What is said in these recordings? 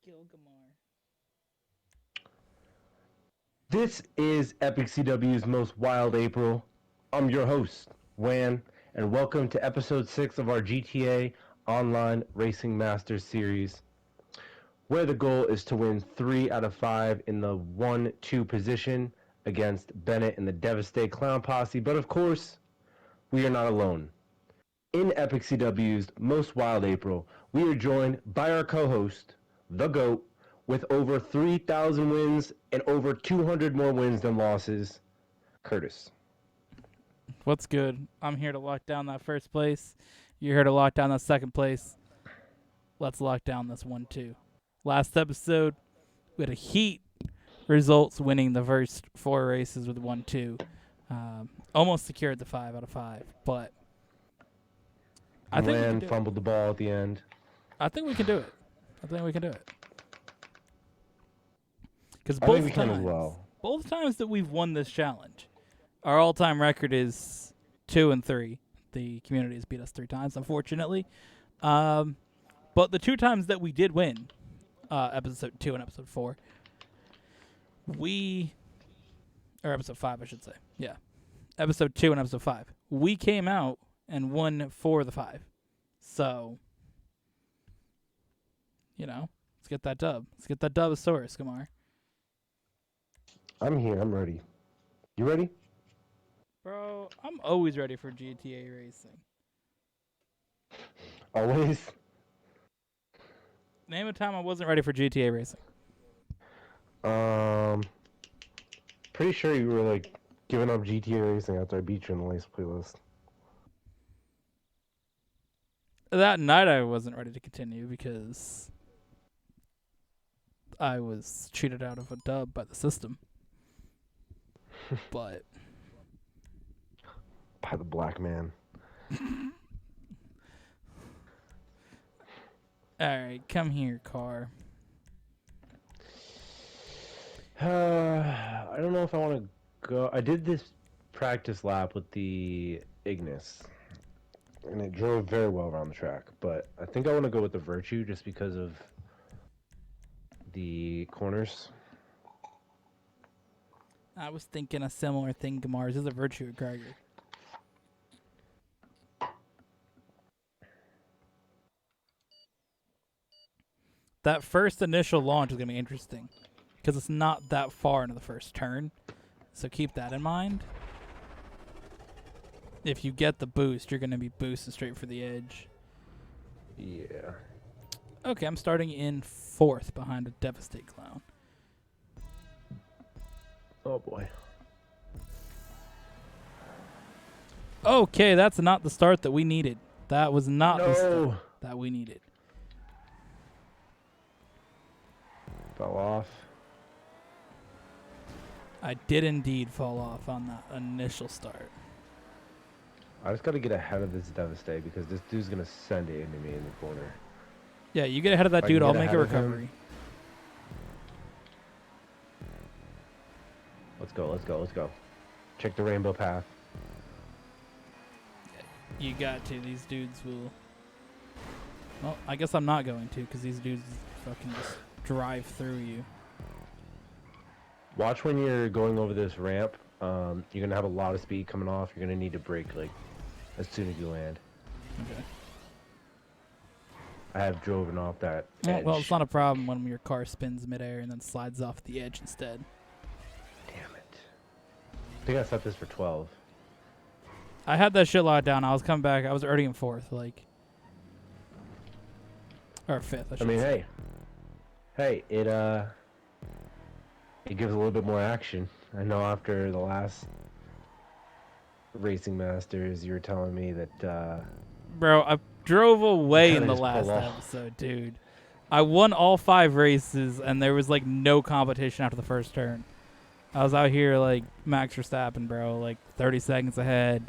Gilgamar. This is Epic CW's Most Wild April. I'm your host, Wan, and welcome to episode 6 of our GTA Online Racing Masters series, where the goal is to win 3 out of 5 in the 1-2 position against Bennett and the Devastate Clown Posse. But of course, we are not alone. In Epic CW's Most Wild April, we are joined by our co-host, the GOAT, with over 3,000 wins and over 200 more wins than losses, Curtis. What's good? I'm here to lock down that first place. You're here to lock down that second place. Let's lock down this one, too. Last episode, we had a heat results winning the first 4 races with 1-2. Almost secured the 5 out of 5, but I think we can do fumbled the ball at the end. I think we can do it. Because I think we can as well. Both times that we've won this challenge, our all-time record is 2-3. The community has beat us 3 times, unfortunately. But the 2 times that we did win, episode 2 and episode 4, or episode 5, I should say. Yeah. Episode 2 and episode 5. We came out and won 4 of the 5. So, let's get that dub. Let's get that dub of Source, Kamar. I'm here. I'm ready. You ready? Bro, I'm always ready for GTA racing. Always? Name a time I wasn't ready for GTA racing. Pretty sure you were like giving up GTA racing after I beat you in the last playlist. That night I wasn't ready to continue because I was cheated out of a dub by the system. But by the black man. Alright, come here, car. I don't know if I want to go. I did this practice lap with the Ignis, and it drove very well around the track, but I think I want to go with the Virtue just because of the corners. I was thinking a similar thing, Gamar's. Is a Virtue or Gregor? That first initial launch is going to be interesting because it's not that far into the first turn. So keep that in mind. If you get the boost, you're going to be boosted straight for the edge. Yeah. Okay, I'm starting in 4th behind a Devastate Clown. Oh boy. Okay, that's not the start that we needed. That was not the start No. that we needed. Fell off. I did indeed fall off on that initial start. I just got to get ahead of this Devastate because this dude's going to send it into me in the corner. Yeah, you get ahead of that If I dude, can I'll get make a ahead of him. recovery. Let's go. Check the rainbow path. You got to. These dudes will... Well, I guess I'm not going to because these dudes fucking just drive through you. Watch when you're going over this ramp. You're going to have a lot of speed coming off. You're going to need to brake like as soon as you land. Okay. I have driven off that edge. Well, it's not a problem when your car spins midair and then slides off the edge instead. Damn it. I think I set this for 12. I had that shit locked down. I was coming back. I was already in 4th, like... Or 5th, I should say. Hey, it gives a little bit more action. I know after the last Racing Masters, you were telling me that, Bro, I drove away in the just last pull off. episode, dude. I won all 5 races, and there was, like, no competition after the first turn. I was out here, like, Max Verstappen, bro, like, 30 seconds ahead.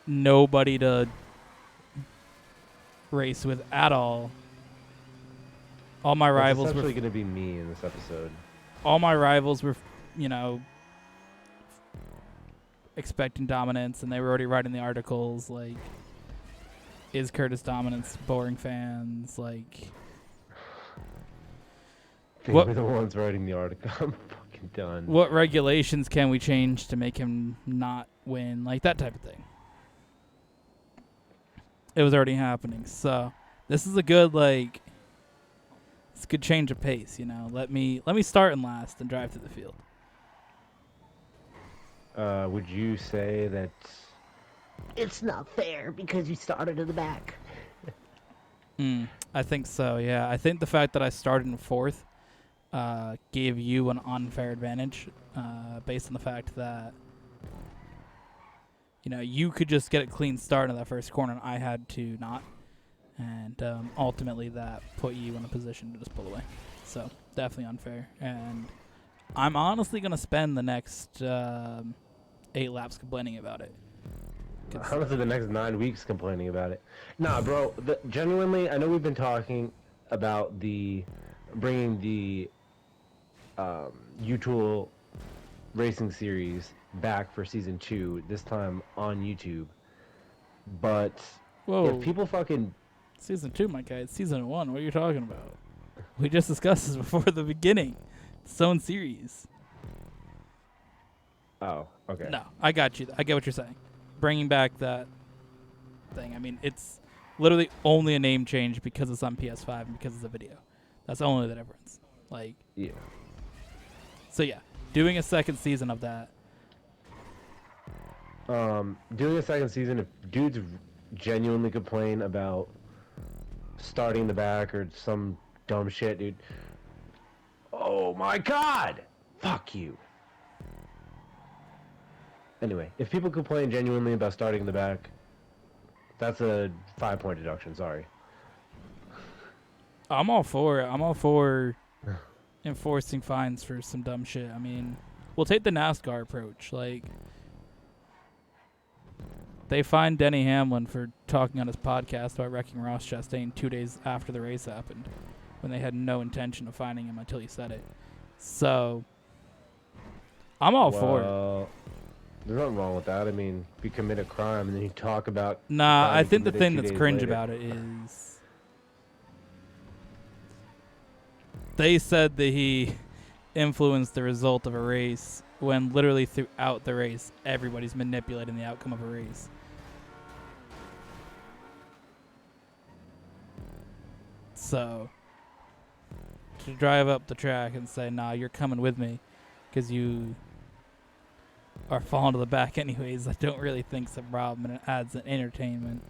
Nobody to race with at all. All my rivals It's were... actually going to be me in this episode. All my rivals were, expecting dominance, and they were already writing the articles, like... Is Curtis Dominance boring fans? Like, They What were the ones writing the article. I'm fucking done. what regulations can we change to make him not win? Like that type of thing. It was already happening. So this is a good it's a good change of pace, you know. Let me start in last and drive through the field. Would you say that it's not fair because you started in the back? I think so, yeah. I think the fact that I started in fourth gave you an unfair advantage based on the fact that, you know, you could just get a clean start in that first corner and I had to not. And ultimately that put you in a position to just pull away. So definitely unfair. And I'm honestly going to spend the next 8 laps complaining about it. Honestly, the next 9 weeks complaining about it. Nah, bro. Genuinely, I know we've been talking about bringing the U-Tool Racing Series back for season 2. This time on YouTube. But if people fucking season 2, my guy, it's season 1. What are you talking about? We just discussed this before the beginning. It's its own series. Oh, okay. No, I got you. I get what you're saying. Bringing back that thing. I mean, it's literally only a name change because it's on PS5 and because it's a video. That's only the difference. Like, yeah. So yeah, doing a second season of that. Doing a second season, if dudes genuinely complain about starting the back or some dumb shit, dude. Oh my god! Fuck you. Anyway, if people complain genuinely about starting in the back, that's a 5-point deduction, sorry. I'm all for it. I'm all for enforcing fines for some dumb shit. I mean, we'll take the NASCAR approach. Like, they fined Denny Hamlin for talking on his podcast about wrecking Ross Chastain 2 days after the race happened, when they had no intention of finding him until he said it. So, I'm all for it. There's nothing wrong with that. I mean, if you commit a crime and then you talk about... Nah, I think the thing that's cringe about it is... They said that he influenced the result of a race when literally throughout the race, everybody's manipulating the outcome of a race. So, to drive up the track and say, nah, you're coming with me because you are falling to the back anyways, I don't really think it's a problem, and it adds an entertainment.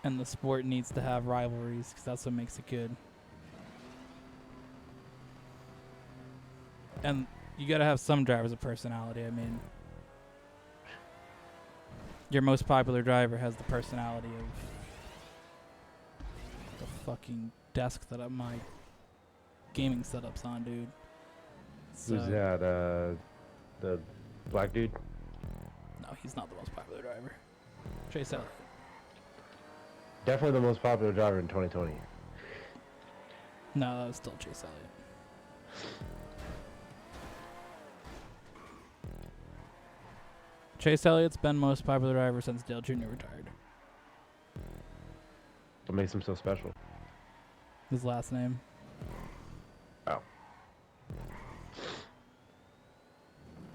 And the sport needs to have rivalries because that's what makes it good. And you got to have some drivers of personality. I mean, your most popular driver has the personality of the fucking desk that my gaming setup's on, dude. So, who's that? The black dude? No, he's not the most popular driver. Chase Elliott. Definitely the most popular driver in 2020. No, that was still Chase Elliott. Chase Elliott's been most popular driver since Dale Jr. retired. What makes him so special? His last name. Oh.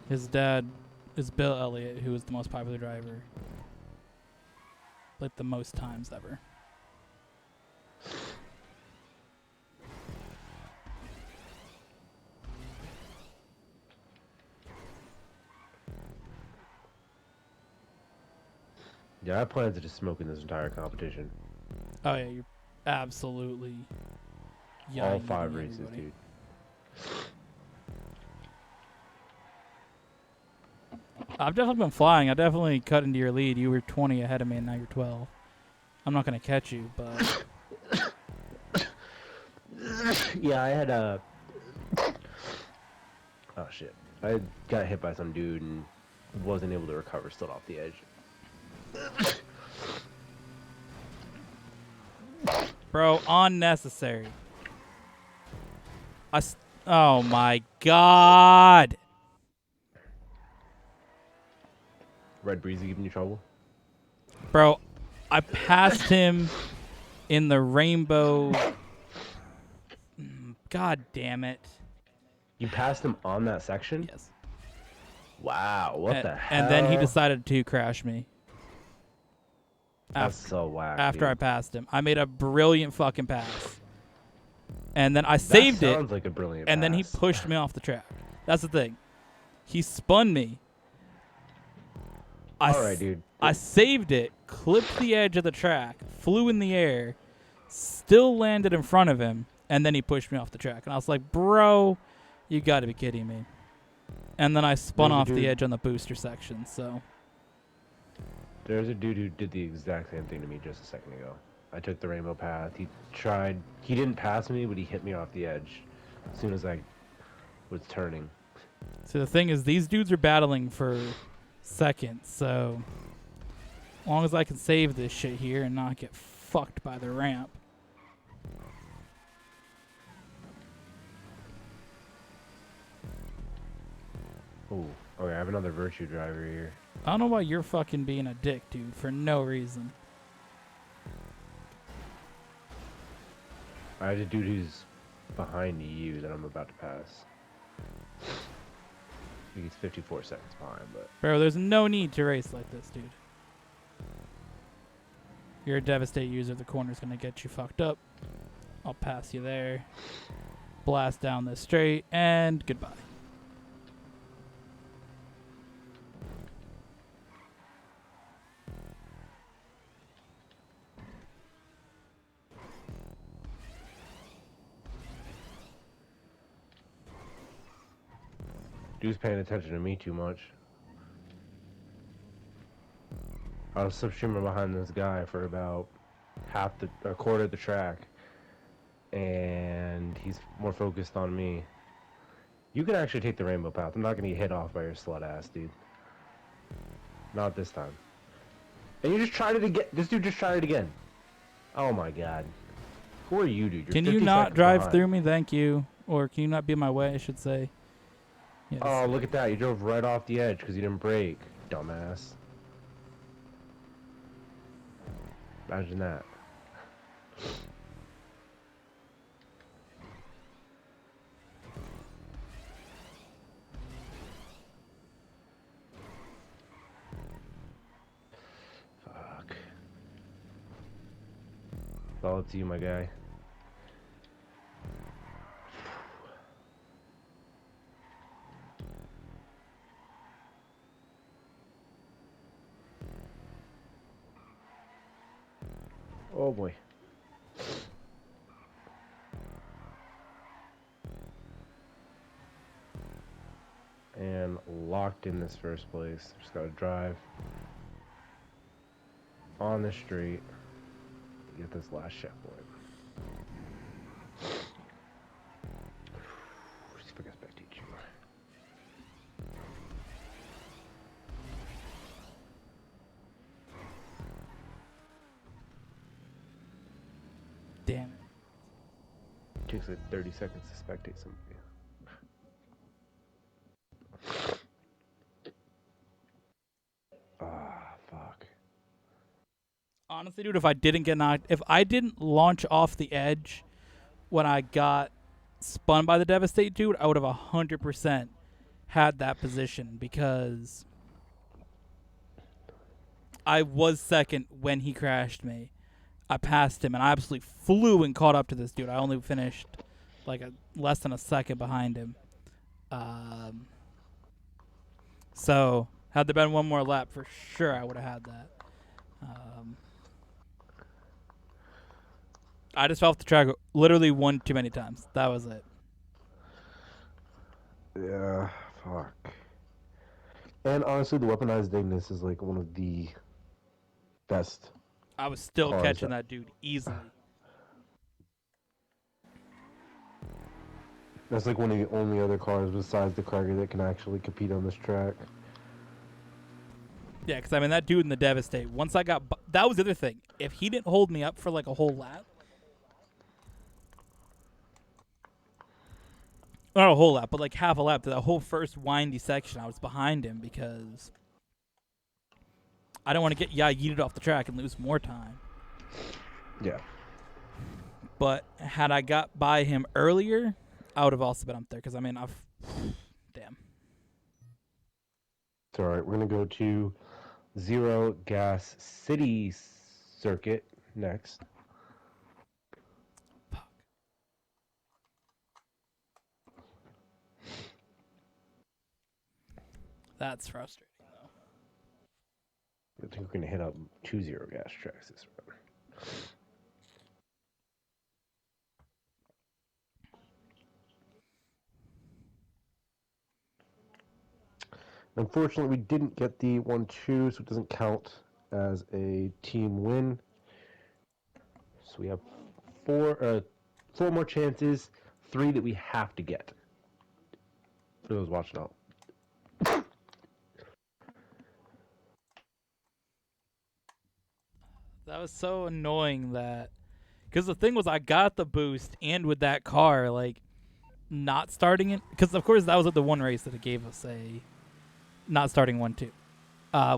His dad is Bill Elliott, who was the most popular driver. Like the most times ever. Yeah, I plan to just smoke in this entire competition. Oh yeah, you're absolutely all 5 races, everybody. dude. I've definitely been flying. I definitely cut into your lead. You were 20 ahead of me, and now you're 12. I'm not gonna catch you, but Yeah, I had a... Oh shit. I got hit by some dude and wasn't able to recover, still off the edge. bro, unnecessary. Oh my god. Red Breezy giving you trouble? Bro, I passed him in the rainbow God damn it. You passed him on that section? Yes. Wow, what the hell? And then he decided to crash me. That's so whack, After I dude. passed him. I made a brilliant fucking pass. And then I saved it. Sounds like a brilliant And then he pass. pushed me off the track. That's the thing. He spun me. Alright, dude. I saved it, clipped the edge of the track, flew in the air, still landed in front of him, and then he pushed me off the track. And I was like, bro, you got to be kidding me. And then I spun There's a off the dude- edge on the booster section, so. There's a dude who did the exact same thing to me just a second ago. I took the rainbow path. He didn't pass me, but he hit me off the edge as soon as I was turning. So the thing is, these dudes are battling for second, so as long as I can save this shit here and not get fucked by the ramp. Oh, okay, I have another virtue driver here. I don't know why you're fucking being a dick, dude, for no reason. I have a dude who's behind you that I'm about to pass. I think he's 54 seconds behind, but... Bro, there's no need to race like this, dude. You're a Devastate user. The corner's going to get you fucked up. I'll pass you there. Blast down this straight, and goodbye. Dude's paying attention to me too much. I was substreaming behind this guy for about a quarter of the track, and he's more focused on me. You can actually take the rainbow path. I'm not gonna get hit off by your slut ass, dude. Not this time. And you just tried it again. This dude just tried it again. Oh my god. Who are you, dude? You're Can you 50 not seconds drive behind. through me? Thank you. Or can you not be in my way, I should say. Yes. Oh, look at that. You drove right off the edge because you didn't brake, dumbass. Imagine that. Fuck. It's all up to you, my guy. Oh boy. And locked in this first place. Just gotta drive on the street. Get this last checkpoint. See if I can spectate you. Damn it. Takes like 30 seconds to spectate somebody. Ah, fuck. Honestly, dude, if I didn't get knocked, if I didn't launch off the edge when I got spun by the Devastate dude, I would have 100% had that position because I was second when he crashed me. I passed him and I absolutely flew and caught up to this dude. I only finished like less than a second behind him. So had there been one more lap, for sure I would have had that. I just fell off the track literally one too many times. That was it. Yeah, fuck. And honestly, the weaponized Ignis is like one of the best. I was still Cars catching that- that dude easily. That's like one of the only other cars besides the Krager that can actually compete on this track. Yeah, because I mean, that dude in the Devastate, once I got. That was the other thing. If he didn't hold me up for like a whole lap. Not a whole lap, but like half a lap to the whole first windy section, I was behind him because I don't want to get yeeted off the track and lose more time. Yeah. But had I got by him earlier, I would have also been up there. Because, I mean, damn. It's all right. We're going to go to Zero Gas City Circuit next. Fuck. That's frustrating, though. I think we're going to hit up 2 Zero Gas tracks this round. Unfortunately, we didn't get the 1-2, so it doesn't count as a team win. So we have four more chances, 3 that we have to get. For those watching out. That was so annoying that... Because the thing was, I got the boost, and with that car, like, not starting it... Because, of course, that was at the one race that it gave us a... Not starting 1-2.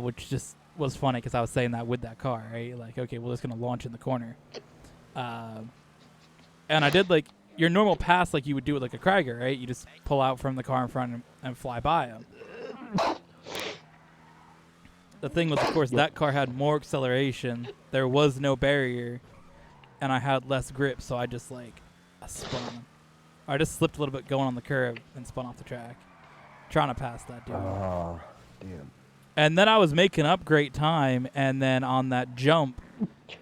Which just was funny, because I was saying that with that car, right? Like, okay, well, it's going to launch in the corner. And I did, like, your normal pass like you would do with, like, a Krieger, right? You just pull out from the car in front and fly by him. The thing was, of course, that car had more acceleration. There was no barrier, and I had less grip, so I just, like, spun. I just slipped a little bit going on the curb and spun off the track, trying to pass that dude. Oh, damn. And then I was making up great time, and then on that jump,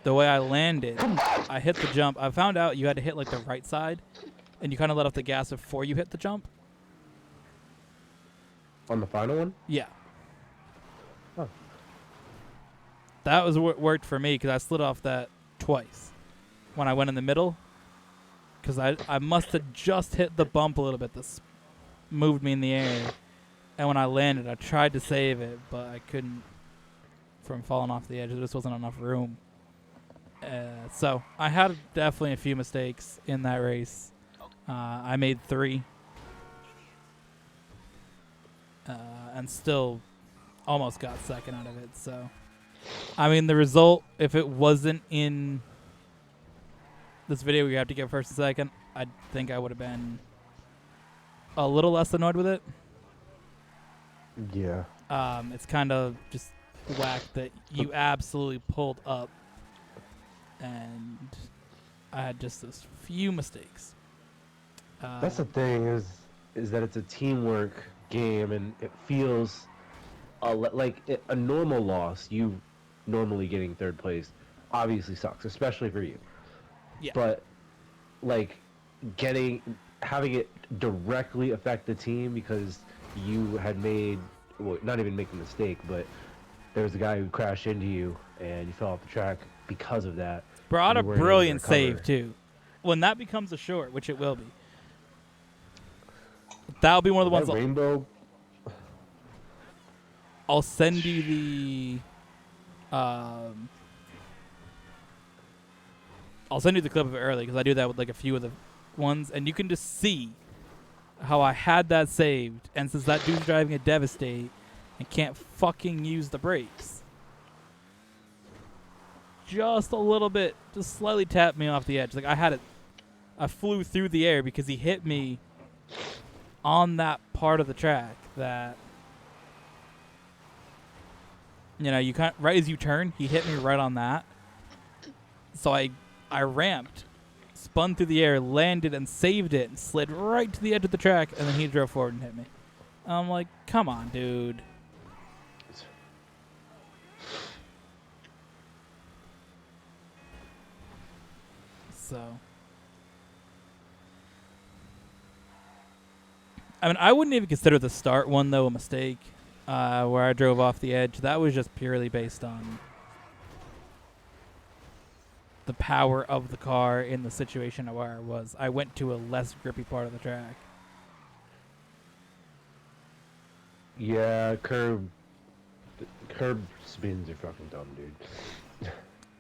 the way I landed, I hit the jump. I found out you had to hit, like, the right side, and you kind of let off the gas before you hit the jump. On the final one? Yeah. Oh. That was what worked for me, because I slid off that twice when I went in the middle, because I must have just hit the bump a little bit. This moved me in the air, and when I landed, I tried to save it, but I couldn't from falling off the edge. There just wasn't enough room. So I had definitely a few mistakes in that race. I made 3, and still almost got second out of it. So, I mean, the result, if it wasn't in this video where you have to get first and second, I think I would have been a little less annoyed with it. Yeah. It's kind of just whack that you absolutely pulled up, and I had just this few mistakes. That's the thing is that it's a teamwork game, and it feels like a normal loss. You normally getting third place obviously sucks, especially for you. Yeah. But like having it directly affect the team because you had made, well, not even make a mistake, but there was a guy who crashed into you and you fell off the track because of that. Brought a You weren't able to brilliant recover. save, too. When that becomes a short, which it will be, that'll be one of the ones That rainbow. I'll send you the I'll send you the clip of it early, because I do that with like a few of the ones, and you can just see how I had that saved, and since that dude's driving a Devastate and can't fucking use the brakes, just a little bit, just slightly tapped me off the edge. Like, I flew through the air because he hit me on that part of the track that, you know, you can't, right as you turn, he hit me right on that. So I ramped, spun through the air, landed, and saved it, and slid right to the edge of the track, and then he drove forward and hit me. I'm like, come on, dude. So, I mean, I wouldn't even consider the start one, though, a mistake, where I drove off the edge. That was just purely based on the power of the car in the situation where I was. I went to a less grippy part of the track. Yeah, curb spins are fucking dumb, dude.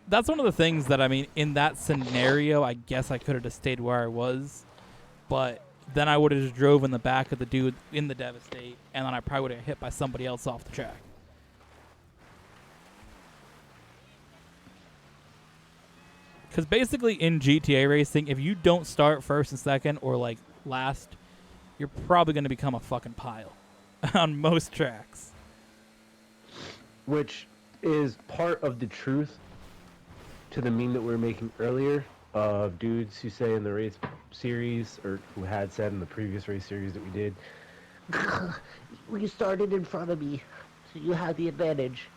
That's one of the things that, I mean, in that scenario, I guess I could have just stayed where I was, but then I would have just drove in the back of the dude in the Devastate, and then I probably would have hit by somebody else off the track. Because basically in GTA racing, if you don't start first and second or like last, you're probably going to become a fucking pile on most tracks. Which is part of the truth to the meme that we were making earlier of dudes who say in the race series, or who had said in the previous race series that we did, "You started in front of me, so you have the advantage."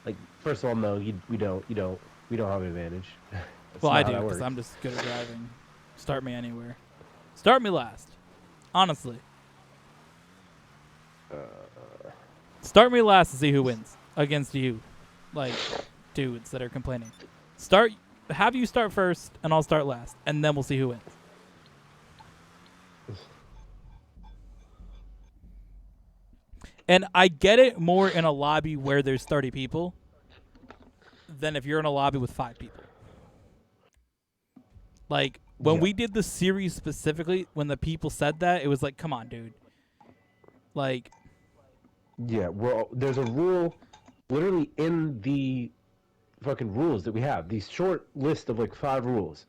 Like, first of all, no, we don't have an advantage. That's Well, I not how do that because works. I'm just good at driving. Start me anywhere. Start me last. Honestly. Start me last to see who wins against you. Like, dudes that are complaining. Have you start first, and I'll start last, and then we'll see who wins. And I get it more in a lobby where there's 30 people than if you're in a lobby with 5 people. Like, when Yeah. we did the series specifically, when the people said that, it was like, come on, dude. Like, Yeah, well, there's a rule literally in the fucking rules that we have. These short list of like 5 rules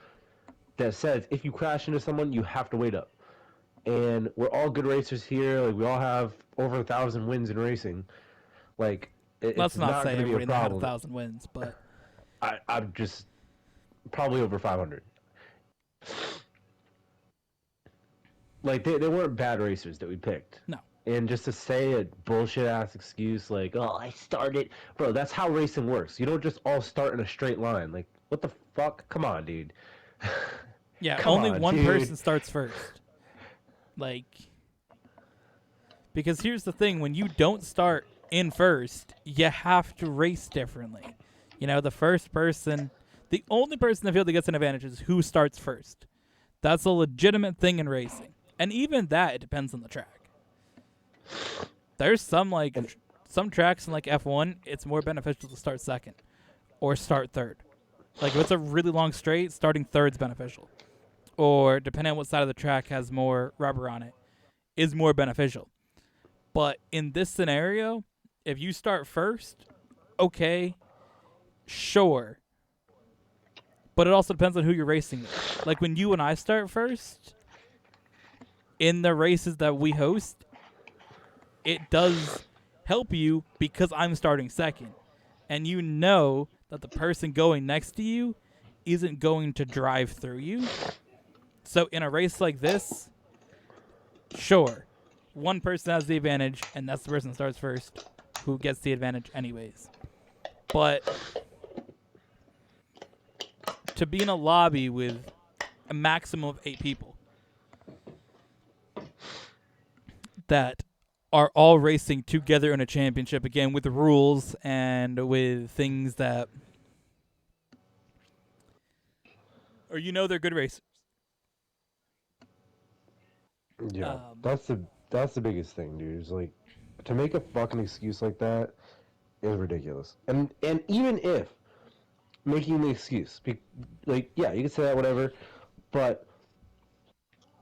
that says if you crash into someone, you have to wait up. And we're all good racers here. Like, we all have over 1,000 wins in racing. Like, let's it's not not say going to be a everybody in there had problem. 1,000 wins, but I'm just probably over 500. Like, they weren't bad racers that we picked. no. And just to say a bullshit ass excuse like, "Oh, I started," bro, that's how racing works. You don't just all start in a straight line. Like, what the fuck? Come on, dude. Yeah, Come only on, one dude. person starts first. Like, because here's the thing, when you don't start in first, you have to race differently. You know, the only person in the field that gets an advantage is who starts first. That's a legitimate thing in racing. And even that, it depends on the track. There's some tracks in like F1, it's more beneficial to start second or start third. Like, if it's a really long straight, starting third's beneficial. Or depending on what side of the track has more rubber on it, is more beneficial. But in this scenario, if you start first, okay, sure. But it also depends on who you're racing with. Like, when you and I start first, in the races that we host, it does help you because I'm starting second. And you know that the person going next to you isn't going to drive through you. So in a race like this, sure, one person has the advantage, and that's the person that starts first, who gets the advantage anyways. But to be in a lobby with a maximum of 8 people that are all racing together in a championship, again, with the rules and with things that, or they're good racers. Yeah, that's the biggest thing, dude. Is like, to make a fucking excuse like that is ridiculous. And even if making the excuse, like, yeah, you can say that, whatever, but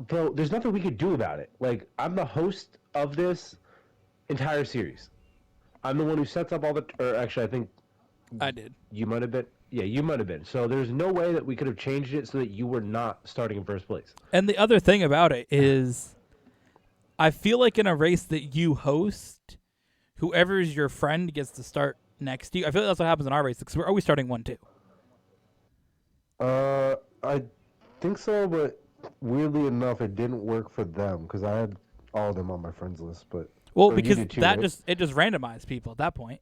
bro, there's nothing we could do about it. Like, I'm the host of this entire series. I'm the one who sets up all the. Or actually, I think I did. you might have been. Yeah, you might have been. So there's no way that we could have changed it so that you were not starting in first place. And the other thing about it is, I feel like in a race that you host, whoever's your friend gets to start next to you. I feel like that's what happens in our race because we're always starting 1-2. I think so, but weirdly enough, it didn't work for them because I had all of them on my friends list. But Well, you because did too, that right? just randomized people at that point.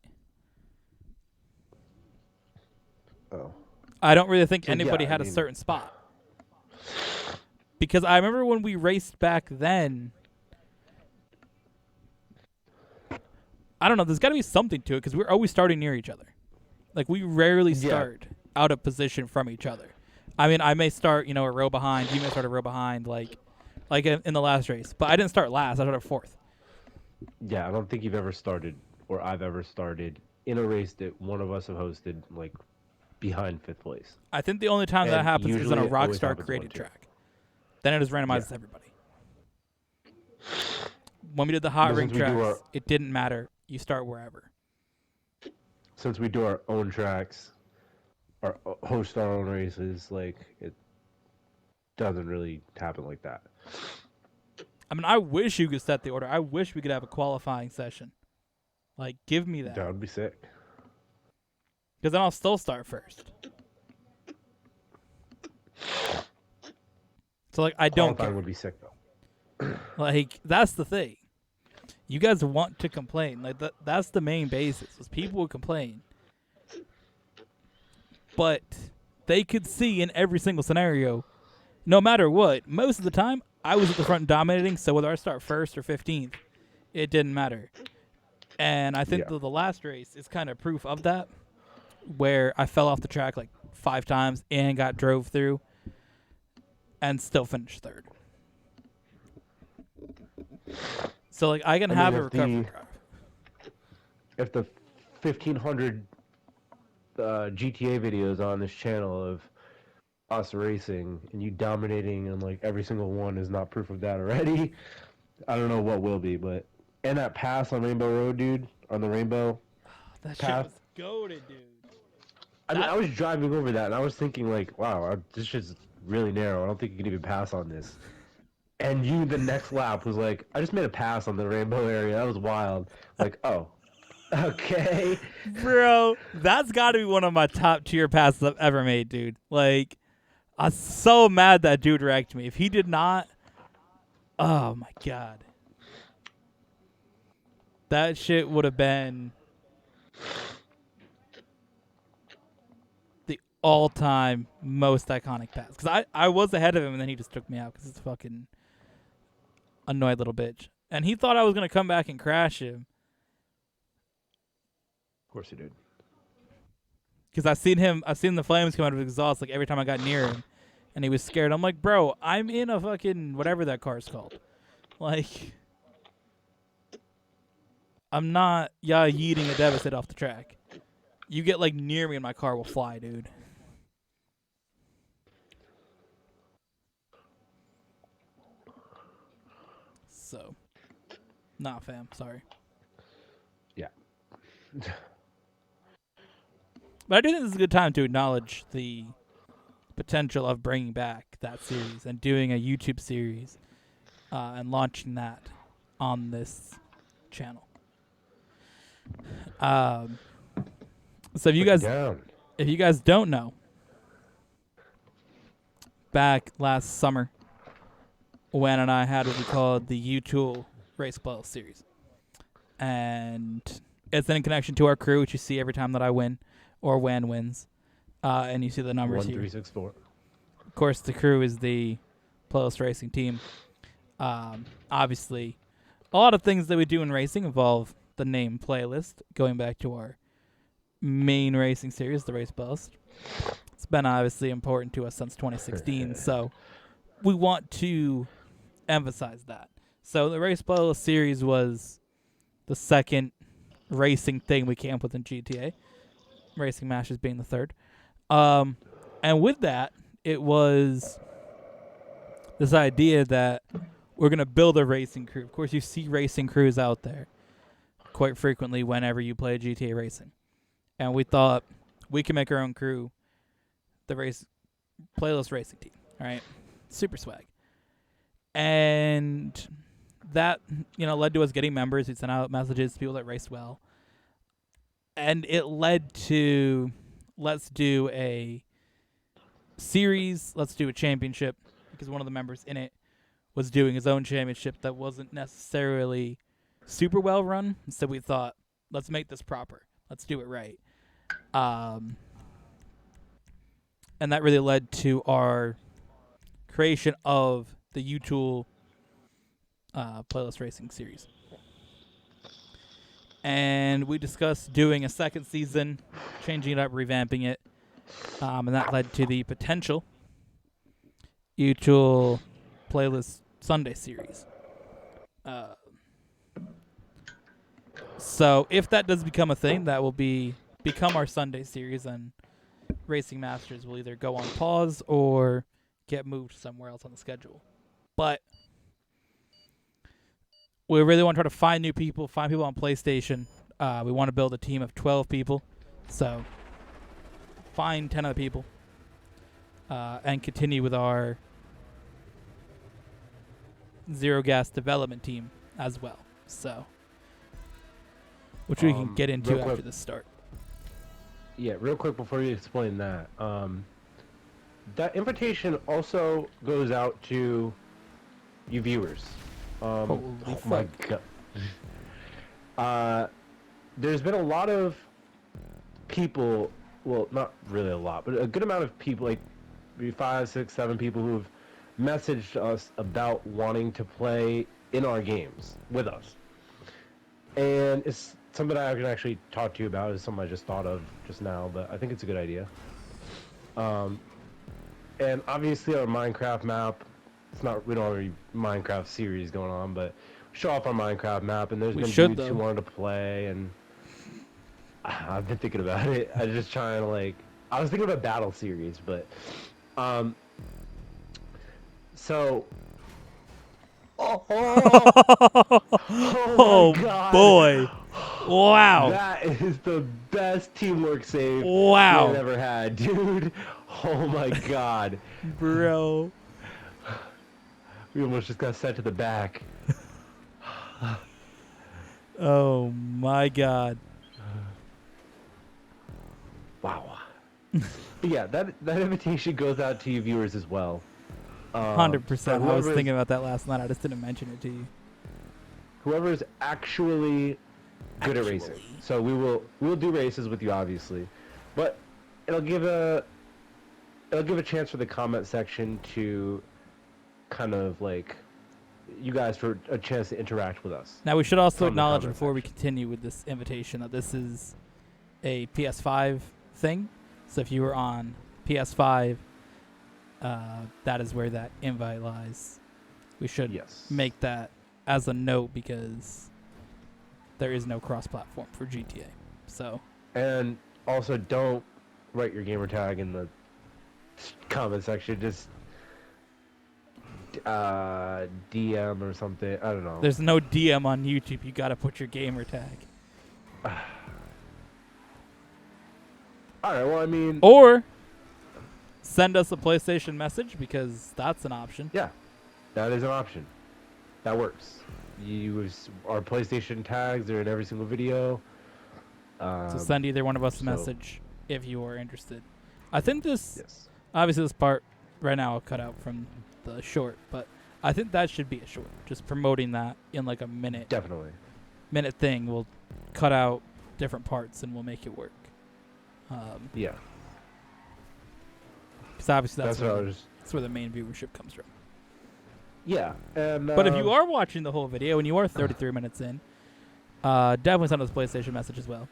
Oh, I don't really think so anybody yeah, had a certain spot. Because I remember when we raced back then, I don't know, there's got to be something to it because we're always starting near each other. Like, we rarely start out of position from each other. I mean, I may start, a row behind. You may start a row behind, like in the last race. But I didn't start last. I started fourth. Yeah, I don't think you've ever started, or I've ever started in a race that one of us have hosted, like, behind fifth place. I think the only time that And happens is on usually a it always Rockstar happens created 1-2. track. Then it just randomizes everybody. When we did the hot ring tracks, it didn't matter. You start wherever. Since we do our own tracks, or host our own races. Like, it doesn't really happen like that. I mean, I wish you could set the order. I wish we could have a qualifying session. Like, give me That that. would be sick. Because then I'll still start first. So, like, I don't Qualifying care. would be sick, though. Like, that's the thing. You guys want to complain. Like, that's the main basis. Is people will complain. But they could see in every single scenario, no matter what, most of the time, I was at the front dominating, so whether I start first or 15th, it didn't matter. And I think Yeah. the last race is kind of proof of that, where I fell off the track like 5 times and got drove through and still finished third. So, like, I can have a recovery drive. If the 1,500 GTA videos on this channel of us racing and you dominating and like every single one is not proof of that already, I don't know what will be. But and that pass on Rainbow Road, dude, on the Rainbow That shit path. was goated, dude. I mean, I was driving over that and I was thinking like, wow, this shit's really narrow. I don't think you can even pass on this. And you, the next lap, was like, I just made a pass on the Rainbow area. That was wild. Like, oh, okay. Bro, that's got to be one of my top tier passes I've ever made, dude. Like, I'm so mad that dude wrecked me. If he did not, oh my god, that shit would have been the all-time most iconic pass. Because I was ahead of him, and then he just took me out because he's a fucking annoyed little bitch. And he thought I was going to come back and crash him. Of course you did. Because I seen the flames come out of his exhaust like every time I got near him. And he was scared. I'm like, bro, I'm in a fucking whatever that car's called. Like, I'm not yeeting a deficit off the track. You get like near me and my car will fly, dude. So, nah, fam. Sorry. Yeah. But I do think this is a good time to acknowledge the potential of bringing back that series and doing a YouTube series and launching that on this channel. So if you guys don't know, back last summer, Wanyá and I had what we called the U-Tool Race Ball series. And it's in connection to our crew, which you see every time that I win or Wan wins. And you see the numbers 1, here. 3, 6, 4. Of course, the crew is the Playlist Racing team. Obviously, a lot of things that we do in racing involve the name Playlist, going back to our main racing series, the Race Bust. It's been obviously important to us since 2016, so we want to emphasize that. So the Race Bust series was the second racing thing we came up with in GTA, Racing Masters being the third. And with that, it was this idea that we're going to build a racing crew. Of course, you see racing crews out there quite frequently whenever you play GTA Racing. And we thought we can make our own crew, the Playlist Racing team. All right? Super swag. And that, led to us getting members. We sent out messages to people that race well. And it led to, let's do a series, let's do a championship, because one of the members in it was doing his own championship that wasn't necessarily super well run. So we thought, let's make this proper. Let's do it right. And that really led to our creation of the U-Tool Playlist Racing series. And we discussed doing a second season, changing it up, revamping it. And that led to the potential U-Tool Playlist Sunday series. So if that does become a thing, that will become our Sunday series, and Racing Masters will either go on pause or get moved somewhere else on the schedule. But we really want to try to find new people, find people on PlayStation. We want to build a team of 12 people. So find 10 other people and continue with our zero gas development team as well. So, which we can get into after the start. Yeah, real quick before you explain that, that invitation also goes out to you viewers. Holy My fuck. God. There's been a lot of people, well, not really a lot, but a good amount of people, like maybe 5, 6, 7 people who've messaged us about wanting to play in our games with us. And it's something I can actually talk to you about. It's something I just thought of just now, but I think it's a good idea. And obviously our Minecraft map, it's not, we don't have any Minecraft series going on, but show off our Minecraft map, and there's been dudes who wanted to play, and I've been thinking about it. I was just trying to, like, I was thinking of a battle series, but so oh my God. Boy. Wow. That is the best teamwork save Wow. we've ever had, dude. Oh my God. Bro. We almost just got sent to the back. Oh my God. Wow. But yeah, that invitation goes out to you viewers as well. 100%. I was thinking about that last night. I just didn't mention it to you. Whoever is actually good at racing. So we will do races with you, obviously, but it'll give a chance for the comment section to kind of like you guys for a chance to interact with us. Now we should also acknowledge before we continue with this invitation that this is a PS5 thing. So if you were on PS5, that is where that invite lies. We should make that as a note because there is no cross-platform for GTA. So, and also don't write your gamer tag in the comment section. Just DM or something. I don't know. There's no DM on YouTube. You gotta put your gamer tag. Alright, well, I mean... Or send us a PlayStation message because that's an option. Yeah, that is an option. That works. Our PlayStation tags are in every single video. So send either one of us a message if you are interested. I think this... Yes. Obviously, this part right now I'll cut out from the short, but I think that should be a short. Just promoting that in like a minute. Definitely. Minute thing. We'll cut out different parts and we'll make it work. Yeah. Because obviously that's where the main viewership comes from. Yeah. And, but if you are watching the whole video and you are 33 minutes in, definitely send us a PlayStation message as well.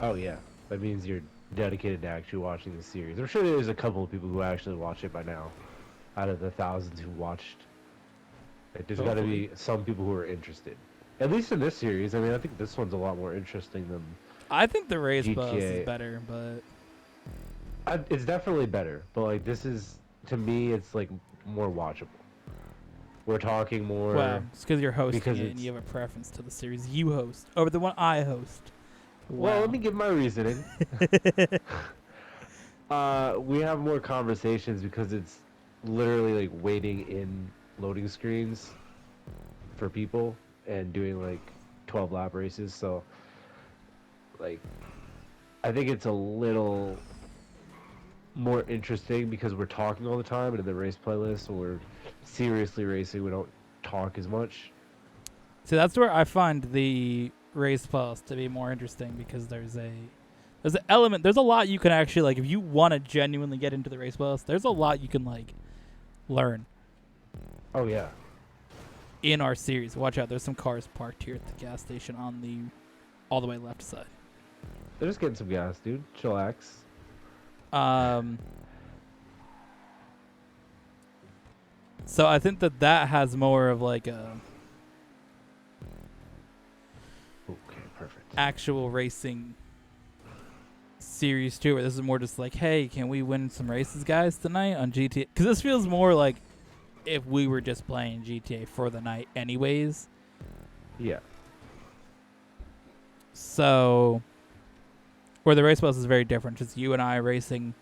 Oh, yeah. That means you're dedicated to actually watching the series. I'm sure there's a couple of people who actually watch it by now. Out of the thousands who watched. There's got to be some people who are interested. At least in this series. I mean, I think this one's a lot more interesting than I think the race bus is better, but... it's definitely better. But, like, this is... To me, it's, like, more watchable. We're talking more... Well, it's because you're hosting it and you have a preference to the series you host over the one I host. Wow. Well, let me give my reasoning. We have more conversations because it's literally, like, waiting in loading screens for people and doing, like, 12-lap races, so... Like, I think it's a little more interesting because we're talking all the time, and in the race playlist, when we're seriously racing, we don't talk as much. So that's where I find the race playlist to be more interesting because there's an element, there's a lot you can actually, like, if you want to genuinely get into the race playlist, there's a lot you can, like, learn. Oh, yeah. In our series. Watch out, there's some cars parked here at the gas station on the all the way left side. They're just getting some gas, dude. Chillax. So I think that has more of like a perfect actual racing series too, where this is more just like, hey, can we win some races, guys, tonight on GTA? Because this feels more like if we were just playing GTA for the night anyways. Yeah. So Where the race bus is very different. Just you and I racing,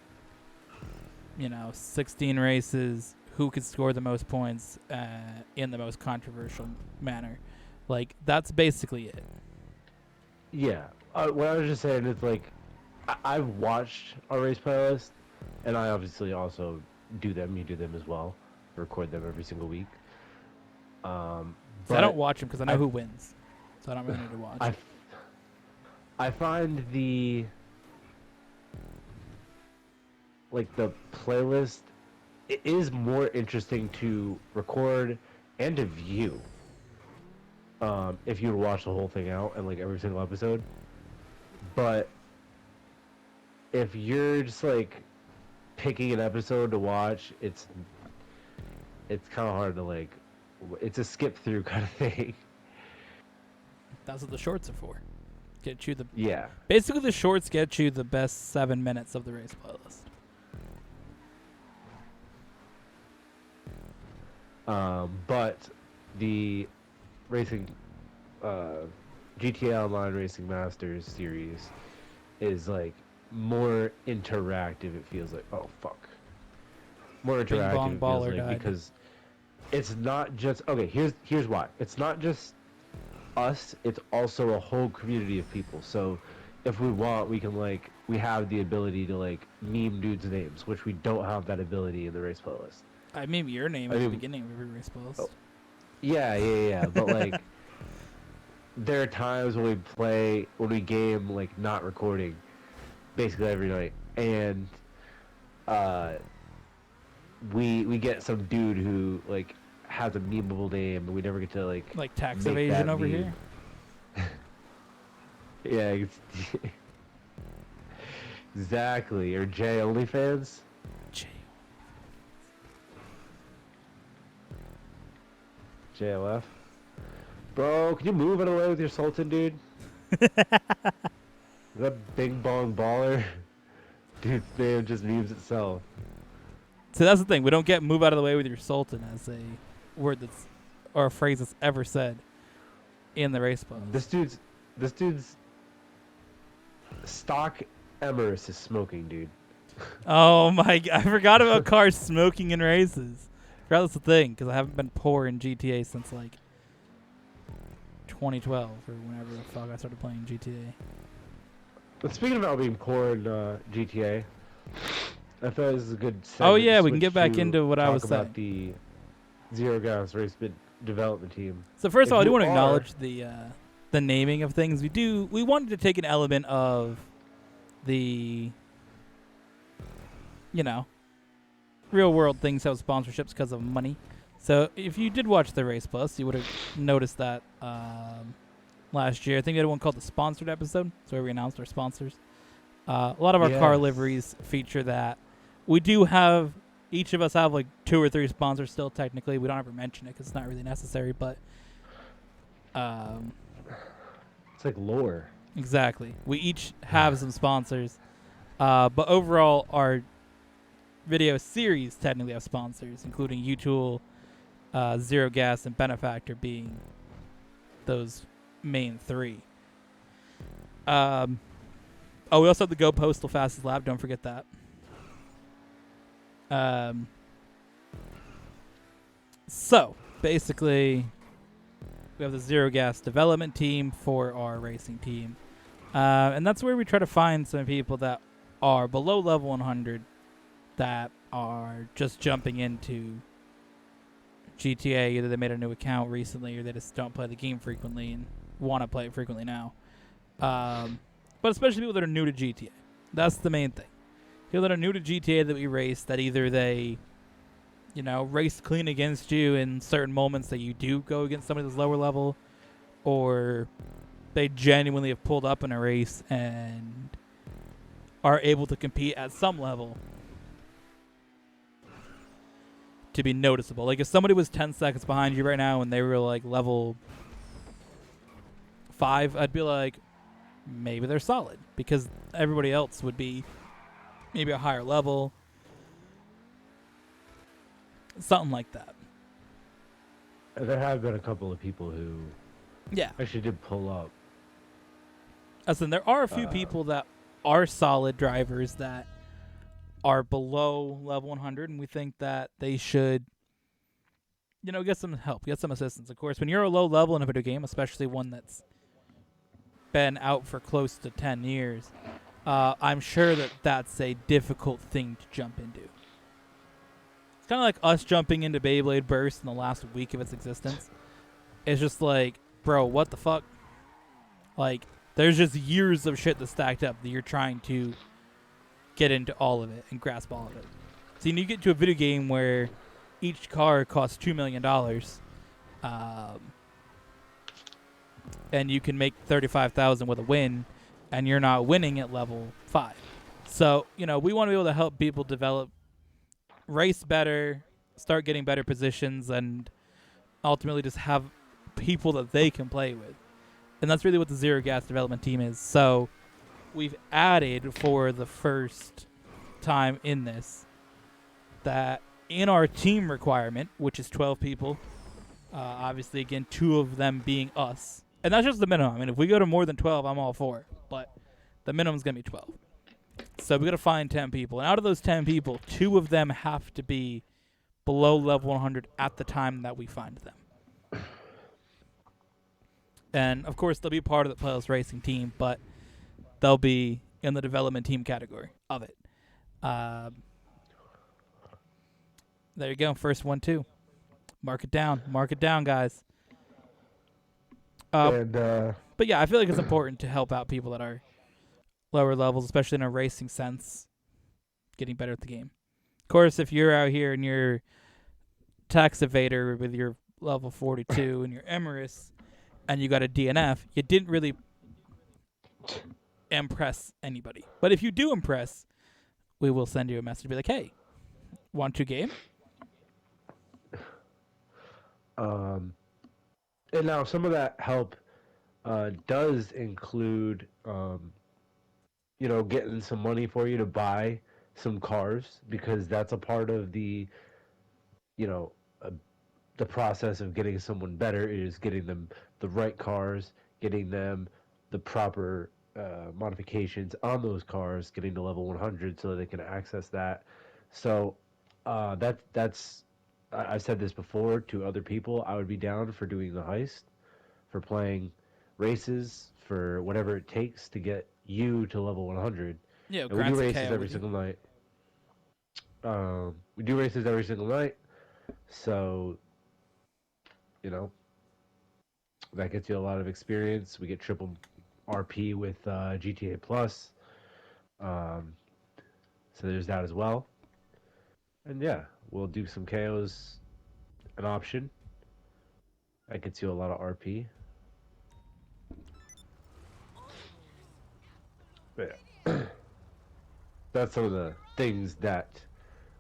16 races. Who could score the most points in the most controversial manner? Like, that's basically it. Yeah. What I was just saying is, like, I've watched our race playlist, and I obviously also do them. You do them as well. Record them every single week. So I don't watch them because I know who wins. So I don't really need to watch. I find the playlist, it is more interesting to record and to view. If you watch the whole thing out and like every single episode. But if you're just like picking an episode to watch, it's kind of hard to like. It's a skip through kind of thing. That's what the shorts are for. Get you the Yeah. Basically, the shorts get you the best 7 minutes of the race playlist. But the racing, GTA Online Racing Masters series is like more interactive. It feels like, oh fuck, more Bing interactive. bong It feels baller like died. because it's not just okay. Here's why. It's not just us. It's also a whole community of people. So if we want, we can like we have the ability to like meme dudes' names, which we don't have that ability in the race playlist. I meme your name at the beginning of every race playlist. Oh. Yeah. But like, there are times when we game like not recording, basically every night, and we get some dude who like has a memeable name, and we never get to like tax make evasion that over meme. here. Yeah, exactly. Or Jay OnlyFans. JLF. Bro, can you move out of the way with your Sultan, dude? That bing bong baller. Dude's name just memes itself. So that's the thing. We don't get "move out of the way with your Sultan" as a word that's or a phrase that's ever said in the race bus. This dude's stock Emirates is smoking, dude. Oh my! I forgot about cars smoking in races. Forgot that's the thing because I haven't been poor in GTA since like 2012 or whenever the fuck I started playing GTA. But speaking about being poor in GTA, I thought this is a good. Oh yeah, we switch can get back to into what I was talk saying. about the Zero Gas Race Development Team. So first If of all, I do you want to are- acknowledge the naming of things. We wanted to take an element of the real world things have sponsorships because of money. So if you did watch the Race Plus, you would have noticed that last year. I think we had one called the Sponsored episode. That's where we announced our sponsors. A lot of our car Yes. liveries feature that. We do have, each of us have like 2 or 3 sponsors still technically. We don't ever mention it because it's not really necessary, but It's like lore. exactly. We each have some sponsors. But overall, our video series technically have sponsors, including U-Tool, Zero Gas, and Benefactor being those main 3. We also have the Go Postal Fastest Lap. Don't forget that. So, basically, we have the Zero Gas development team for our racing team. And that's where we try to find some people that are below level 100 that are just jumping into GTA. Either they made a new account recently or they just don't play the game frequently and want to play it frequently now. But especially people that are new to GTA. That's the main thing. People that are new to GTA that we race, that either they, race clean against you in certain moments that you do go against somebody that's lower level, or they genuinely have pulled up in a race and are able to compete at some level to be noticeable. Like if somebody was 10 seconds behind you right now and they were like level 5, I'd be like, maybe they're solid, because everybody else would be maybe a higher level, something like that. There have been a couple of people who Yeah. actually did pull up. As in, there are a few people that are solid drivers that are below level 100, and we think that they should, get some help, get some assistance. Of course, when you're a low level in a video game, especially one that's been out for close to 10 years, I'm sure that that's a difficult thing to jump into. It's kind of like us jumping into Beyblade Burst in the last week of its existence. It's just like, bro, what the fuck? Like, there's just years of shit that's stacked up that you're trying to get into all of it and grasp all of it. So you get to a video game where each car costs $2 million, and you can make 35,000 with a win, and you're not winning at level 5. So, we want to be able to help people develop, race better, start getting better positions, and ultimately just have people that they can play with. And that's really what the Zero Gas development team is. So we've added for the first time in this that in our team requirement, which is 12 people, obviously, again, 2 of them being us. And that's just the minimum. I mean, if we go to more than 12, I'm all for it. But the minimum is going to be 12. So we got to find 10 people. And out of those 10 people, 2 of them have to be below level 100 at the time that we find them. And, of course, they'll be part of the Playlist Racing team, but they'll be in the development team category of it. There you go. First one, too. Mark it down. Mark it down, guys. But, yeah, I feel like it's important to help out people that are lower levels, especially in a racing sense, getting better at the game. Of course, if you're out here and you're tax evader with your level 42 and your Emirates, and you got a DNF, you didn't really impress anybody. But if you do impress, we will send you a message, be like, hey, want to game? And now some of that help does include, getting some money for you to buy some cars, because that's a part of the process of getting someone better is getting them the right cars, getting them the proper modifications on those cars, getting to level 100 so that they can access that. So that's I've said this before to other people. I would be down for doing the heist, for playing races, for whatever it takes to get you to level 100. Yeah, and we do races every single night. We do races every single night, so that gets you a lot of experience. We get triple RP with GTA Plus, so there's that as well. And yeah, we'll do some KOs, an option. That gets you a lot of RP. But yeah. That's some of the things that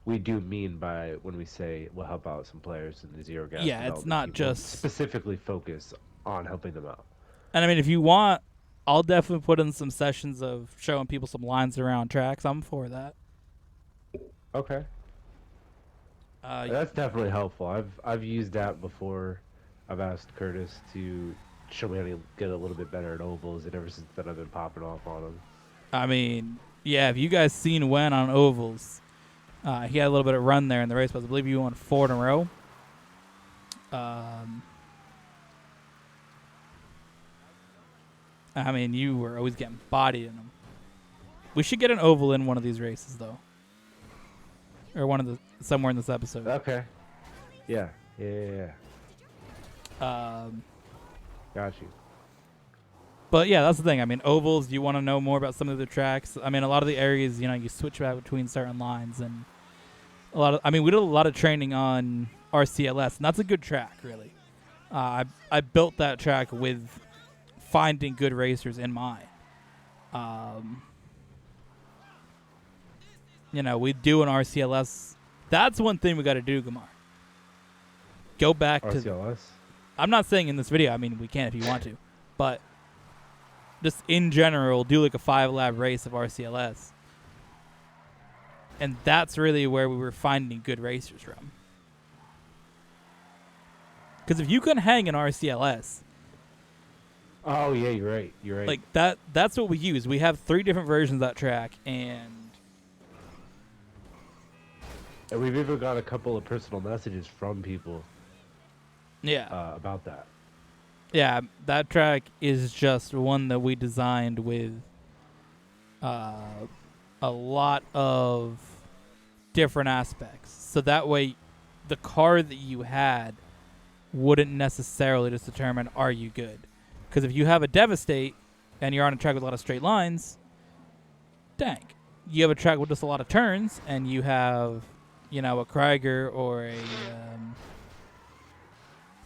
we do mean by when we say we'll help out some players in the Zero Gas. Yeah, it's not just specifically focus on helping them out. And I mean, if you want, I'll definitely put in some sessions of showing people some lines around tracks. I'm for that. Okay. That's definitely helpful. I've used that before. I've asked Curtis to show me how to get a little bit better at ovals, and ever since then I've been popping off on him. I mean, yeah, if you guys seen Wen on ovals, he had a little bit of run there in the race, but I believe you won 4 in a row. I mean, you were always getting bodied in them. We should get an oval in one of these races, though, or somewhere in this episode. Okay. Yeah. Got you. But yeah, that's the thing. I mean, ovals. You want to know more about some of the tracks. I mean, a lot of the areas, you switch back between certain lines, and we did a lot of training on RCLS, and that's a good track, really. I built that track with finding good racers in mind. We do an RCLS. That's one thing we got to do, Gamar. Go back RCLS? to RCLS. I'm not saying in this video. I mean, we can if you want to, but just in general, do like a 5-lap race of RCLS. And that's really where we were finding good racers from. Because if you can hang an RCLS, Oh yeah, you're right. You're right. Like that's what we use. We have 3 different versions of that track, and And we've even got a couple of personal messages from people yeah. about that. Yeah, that track is just one that we designed with uh, a lot of different aspects. So that way, the car that you had wouldn't necessarily just determine are you good. Because if you have a Devastate and you're on a track with a lot of straight lines, dang. You have a track with just a lot of turns, and you have, a Krieger or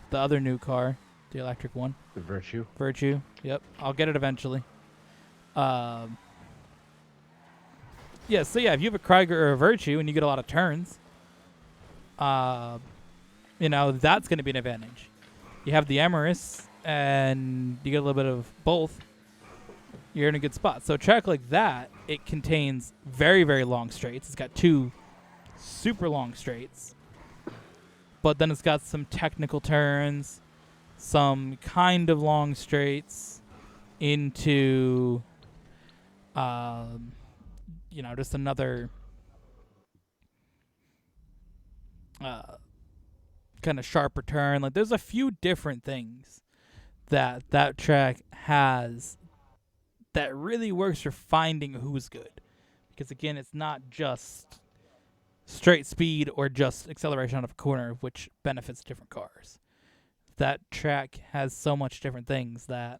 the other new car, the electric one. The Virtue. Virtue. Yep. I'll get it eventually. Um, yeah, so yeah, if you have a Krieger or a Virtue and you get a lot of turns, that's going to be an advantage. You have the Emirus and you get a little bit of both, you're in a good spot. So a track like that, it contains very, very long straights. It's got 2 super long straights, but then it's got some technical turns, some kind of long straights into just another kind of sharper turn. Like there's a few different things that track has that really works for finding who's good. Because again, it's not just straight speed or just acceleration out of a corner, which benefits different cars. That track has so much different things that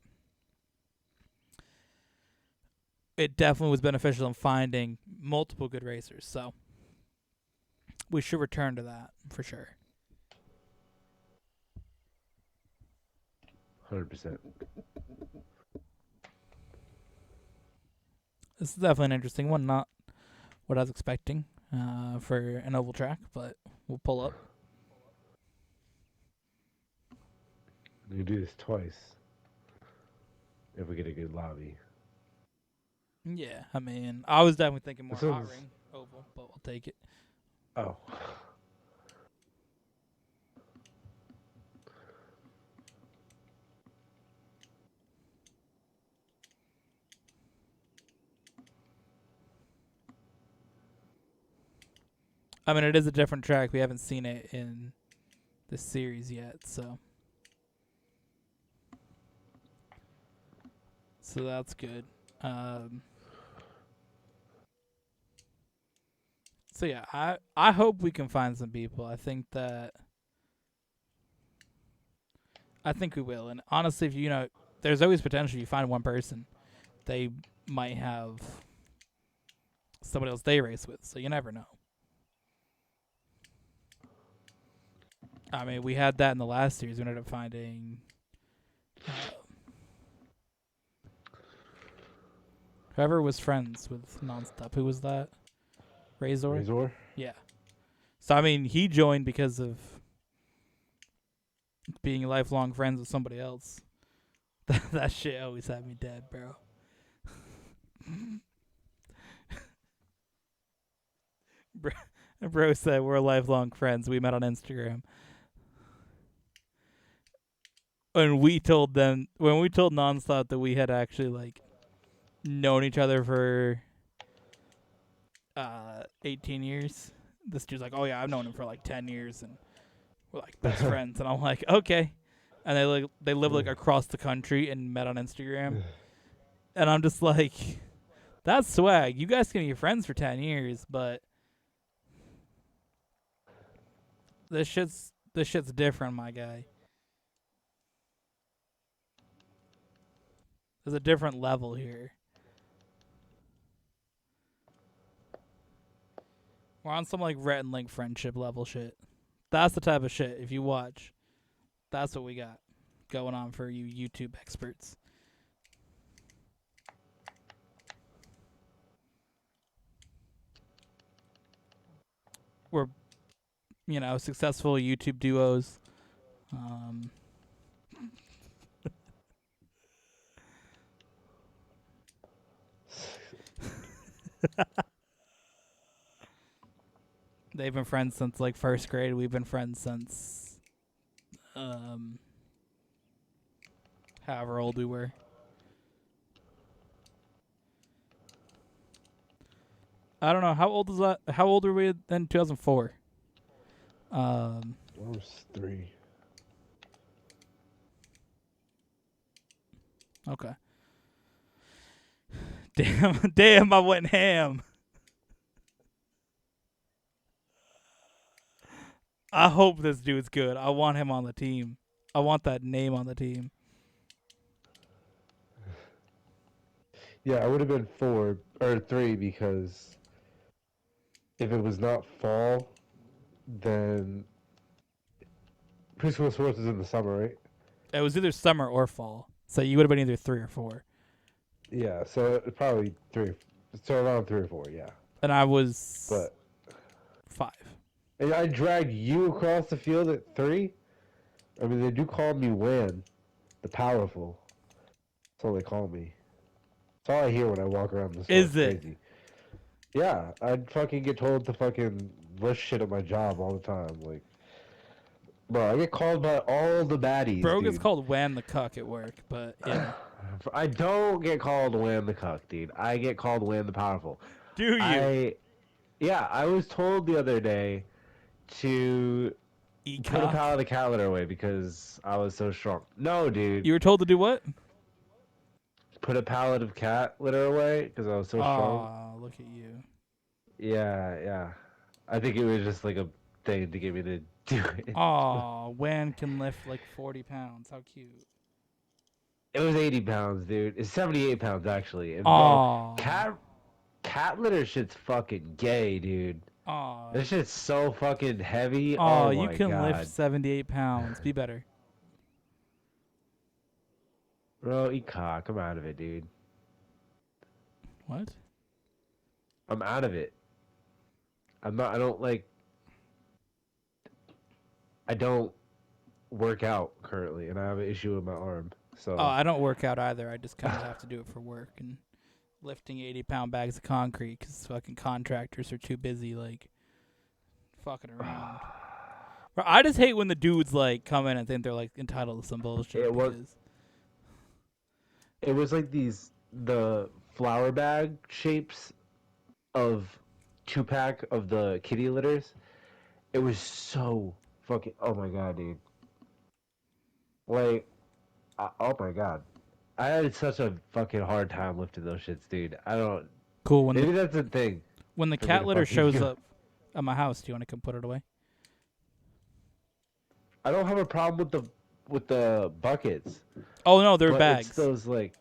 it definitely was beneficial in finding multiple good racers. So we should return to that for sure. 100%. This is definitely an interesting one. Not what I was expecting for an oval track, but we'll pull up. We can do this twice if we get a good lobby. Yeah, I mean, I was definitely thinking more This hot one's- ring oval, but we'll take it. Oh. I mean, it is a different track. We haven't seen it in this series yet, so that's good. So yeah, I hope we can find some people. I think we will. And honestly, if there's always potential. You find one person, they might have somebody else they race with. So you never know. I mean, we had that in the last series. We ended up finding whoever was friends with Nonstop. Who was that? Razor? Yeah. So, I mean, he joined because of being lifelong friends with somebody else. That shit always had me dead, bro. Bro said we're lifelong friends. We met on Instagram. And we told Nonstop that we had actually, known each other for 18 years. This dude's like, oh yeah, I've known him for 10 years, and we're best friends. And I'm like, okay. And they live across the country and met on Instagram. And I'm just like, that's swag. You guys can be friends for 10 years, but this shit's different, my guy. There's a different level here. We're on some Rhett and Link friendship level shit. That's the type of shit. If you watch, that's what we got going on for you YouTube experts. We're, successful YouTube duos. They've been friends since first grade. We've been friends since however old we were. I don't know. How old is that? How old were we in 2004? I was 3. Okay. Damn, I went ham. I hope this dude's good. I want him on the team. I want that name on the team. Yeah, I would have been 4 or 3 because if it was not fall, then preschool sports is in the summer, right? It was either summer or fall, so you would have been either 3 or 4. Yeah, so probably 3, so around 3 or 4, yeah. And I was But 5. and I dragged you across the field at 3. I mean, they do call me Wan, the powerful. That's all they call me. That's all I hear when I walk around the store. Is It's it? crazy. Yeah, I'd fucking get told to fucking list shit at my job all the time. Like, bro, I get called by all the baddies, Bro gets dude. called Wan the Cuck at work, but yeah. I don't get called Wan the Cuck, dude. I get called Wan the Powerful. Do you? I was told the other day to Eat put a cock? pallet of cat litter away because I was so strong. No, dude. You were told to do what? Put a pallet of cat litter away because I was so strong. Oh, look at you. Yeah. I think it was just like a thing to get me to do it. Oh, Wan can lift like 40 pounds. How cute. It was 80 pounds, dude. It's 78 pounds actually. And bro, Oh. cat litter shit's fucking gay, dude. Oh. This shit's so fucking heavy. Oh, Oh you my can god. lift 78 pounds. Be better. Bro, eat cock. I'm out of it, dude. What? I'm out of it. I don't work out currently, and I have an issue with my arm. So Oh, I don't work out either. I just kind of have to do it for work and lifting 80-pound bags of concrete because fucking contractors are too busy, like, fucking around. Bro, I just hate when the dudes, like, come in and think they're, like, entitled to some bullshit. It was like the flower bag shapes of 2-pack of the kitty litters. It was so fucking. Oh my god, dude. Like, oh my god. I had such a fucking hard time lifting those shits, dude. I don't. Cool. Maybe that's the thing. When the for me cat to litter fucking shows do. up at my house, do you want to come put it away? I don't have a problem with the buckets. Oh, no, they're but bags. It's those like.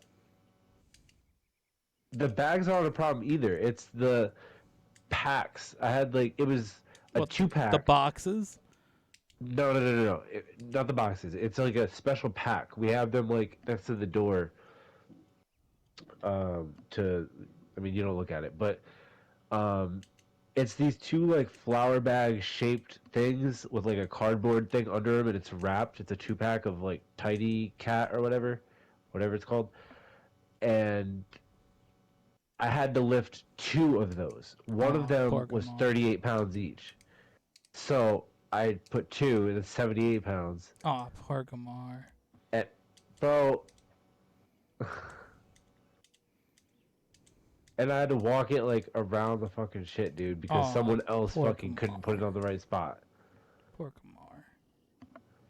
The bags aren't a problem either. It's the packs. I had like it was a 2-pack. The boxes? No. Not the boxes. It's like a special pack. We have them like next to the door. I mean, you don't look at it, but it's these 2 like flower bag shaped things with like a cardboard thing under them, and it's wrapped. It's a 2-pack of like Tidy Cat or whatever it's called, and I had to lift 2 of those. One of them was 38 pounds each. So I put 2, and it's 78 pounds. Oh, poor Gamar. And, bro. And I had to walk it like around the fucking shit, dude, because someone else fucking couldn't put it on the right spot. Poor Gamar.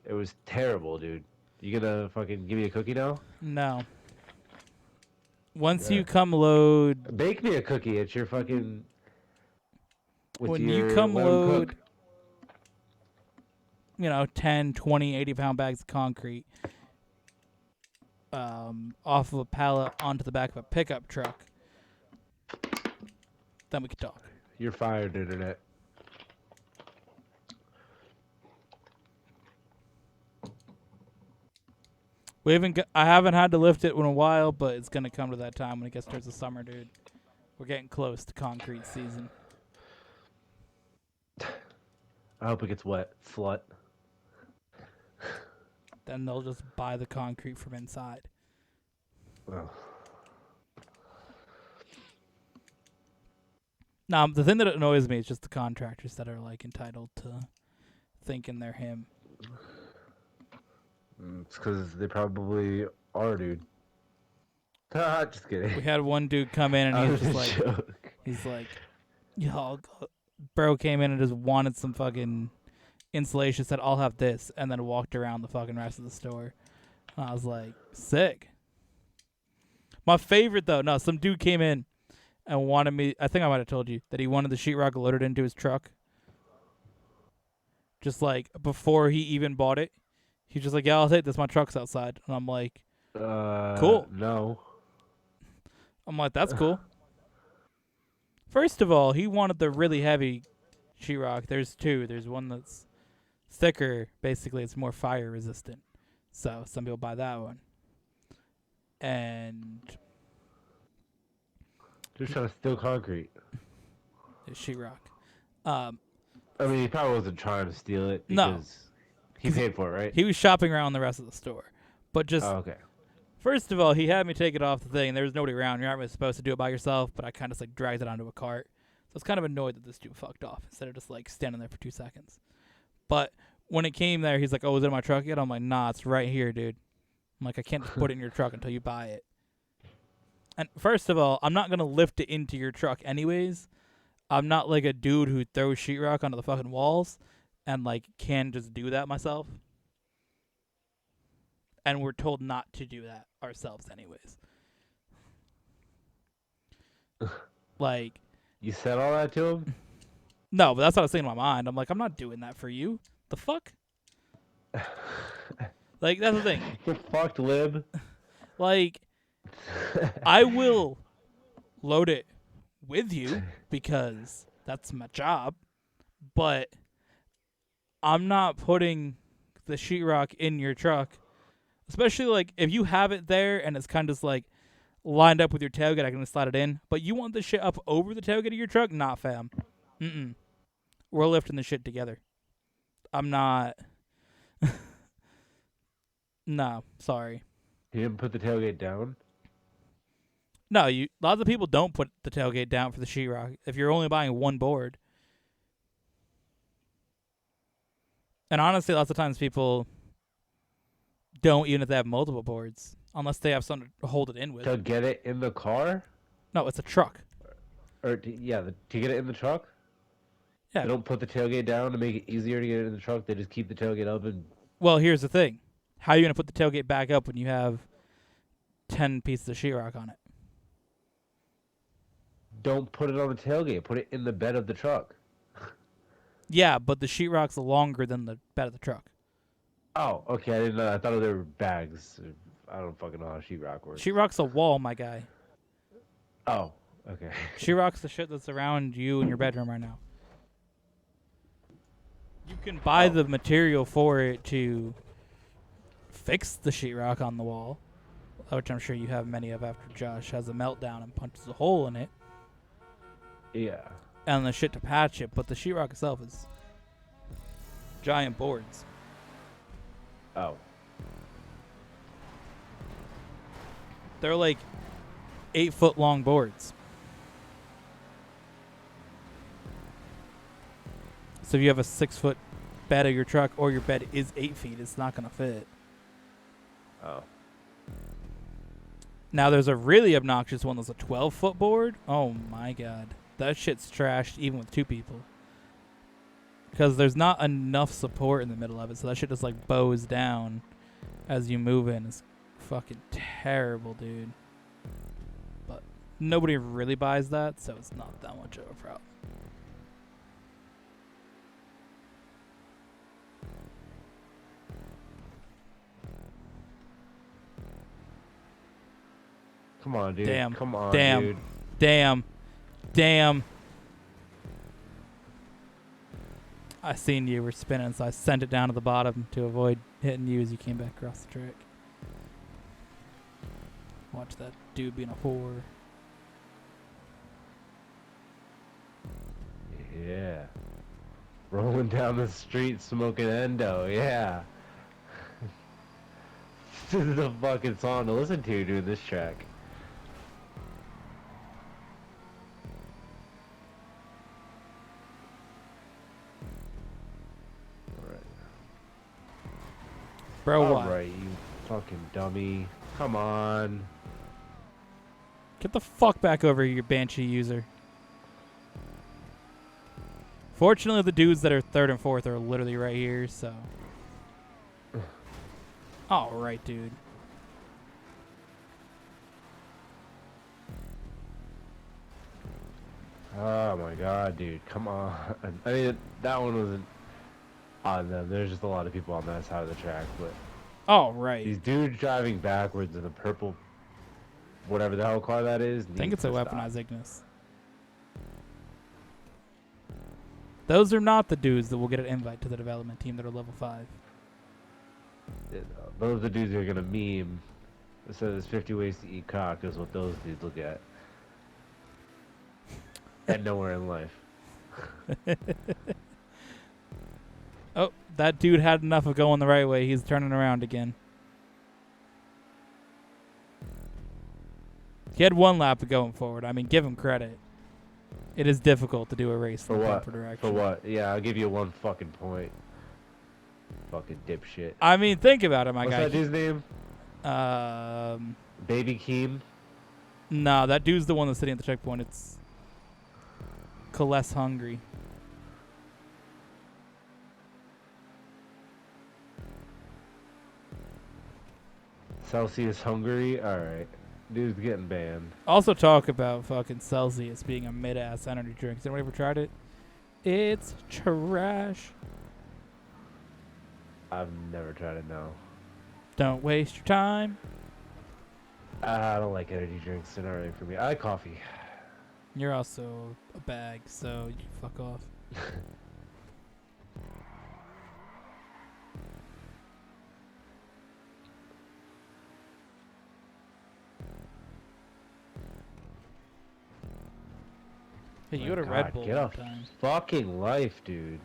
It was terrible, dude. You gonna fucking give me a cookie now? No. Once you come load... Bake me a cookie at your fucking... When you come load... 10, 20, 80-pound bags of concrete off of a pallet onto the back of a pickup truck, then we can talk. You're fired, internet. I haven't had to lift it in a while, but it's gonna come to that time when it gets towards the summer, dude. We're getting close to concrete season. I hope it gets wet, slut. Then they'll just buy the concrete from inside. Oh. Now, the thing that annoys me is just the contractors that are like entitled to thinking they're him. It's because they probably Our dude. Just kidding. We had one dude come in and That he's was just a like, joke. he's like, yo, bro came in and just wanted some fucking insulation, said, I'll have this, and then walked around the fucking rest of the store. And I was like, sick. My favorite, though, no, some dude came in and wanted me, I think I might have told you, that he wanted the sheetrock loaded into his truck. Just like before he even bought it. He's just like, yeah, I'll take this. My truck's outside. And I'm like, cool. No. I'm like, that's cool. First of all, he wanted the really heavy sheetrock. There's two. There's one that's thicker. Basically, it's more fire resistant. So some people buy that one. And Just trying to steal concrete. it's sheetrock. I mean, he probably wasn't trying to steal it No. because he paid for it, right? He was shopping around the rest of the store. But just, Oh, okay. first of all, he had me take it off the thing. There was nobody around. You're not really supposed to do it by yourself, but I kind of just like dragged it onto a cart. So I was kind of annoyed that this dude fucked off instead of just like standing there for 2 seconds. But when it came there, he's like, oh, is it in my truck yet? I'm like, nah, it's right here, dude. I'm like, I can't just put it in your truck until you buy it. And first of all, I'm not going to lift it into your truck anyways. I'm not like a dude who throws sheetrock onto the fucking walls and like can just do that myself. And we're told not to do that ourselves anyways. Like, You said all that to him? no, but that's what I was saying in my mind. I'm like, I'm not doing that for you. The fuck? Like, that's the thing. You fucked lib. Like, I will load it with you because that's my job, but I'm not putting the sheetrock in your truck, especially like if you have it there and it's kind of just like lined up with your tailgate, I can just slide it in. But you want the shit up over the tailgate of your truck? Nah, fam. We're lifting the shit together. I'm not. No, sorry. You didn't put the tailgate down? No, lots of people don't put the tailgate down for the sheetrock if you're only buying one board. And honestly, lots of times people don't, even if they have multiple boards, unless they have something to hold it in with. To get it in the car? No, it's a truck. Or, to get it in the truck? Yeah. They don't put the tailgate down to make it easier to get it in the truck. They just keep the tailgate up and... Well, here's the thing. How are you going to put the tailgate back up when you have 10 pieces of sheetrock on it? Don't put it on the tailgate. Put it in the bed of the truck. Yeah, but the sheetrock's longer than the bed of the truck. Oh, okay. I didn't know. I thought they were bags. I don't fucking know how sheetrock works. Sheetrock's a wall, my guy. Oh, okay. Sheetrock's the shit that's around you in your bedroom right now. You can buy the material for it to fix the sheetrock on the wall, which I'm sure you have many of after Josh has a meltdown and punches a hole in it. Yeah. And the shit to patch it, but the sheetrock itself is giant boards. Oh. They're like 8-foot long boards. So if you have a 6-foot bed of your truck or your bed is 8 feet, it's not going to fit. Oh. Now there's a really obnoxious one that's a 12-foot board. Oh my god. That shit's trashed even with 2 people. Because there's not enough support in the middle of it, so that shit just like bows down as you move in. It's fucking terrible, dude. But nobody really buys that, so it's not that much of a problem. Come on, dude. Damn. Come on, Damn. dude. Damn. I seen you were spinning, so I sent it down to the bottom to avoid hitting you as you came back across the track. Watch that dude being a whore. Yeah. Rolling down the street smoking endo, yeah. This is a fucking song to listen to doing this track. Bro, what? Alright, you fucking dummy. Come on. Get the fuck back over here, you Banshee user. Fortunately, the dudes that are third and fourth are literally right here, so. All right, dude. Oh my god, dude. Come on. I mean, that one wasn't on them. There's just a lot of people on that side of the track, but All right. these dudes driving backwards in the purple, whatever the hell car that is, I think it's a needs to weaponized stop. Ignis. Those are not the dudes that will get an invite to the development team that are level 5. Those are the dudes who are gonna meme. It says 50 ways to eat cock is what those dudes look at. And nowhere in life. Oh, that dude had enough of going the right way. He's turning around again. He had one lap of going forward. I mean, give him credit. It is difficult to do a race For in the what? proper direction. For what? Yeah, I'll give you one fucking point. Fucking dipshit. I mean, think about it, my What's guy. that dude's name? Baby Keem? No, that dude's the one that's sitting at the checkpoint. It's Less Hungry. Celsius Hungary? Alright. Dude's getting banned. Also talk about fucking Celsius being a mid-ass energy drink. Has anyone ever tried it? It's trash. I've never tried it, no. Don't waste your time. I don't like energy drinks. They're not really for me. I like coffee. You're also a bag, so you fuck off. Hey, you had a Red Bull Get one off time. fucking life, dude.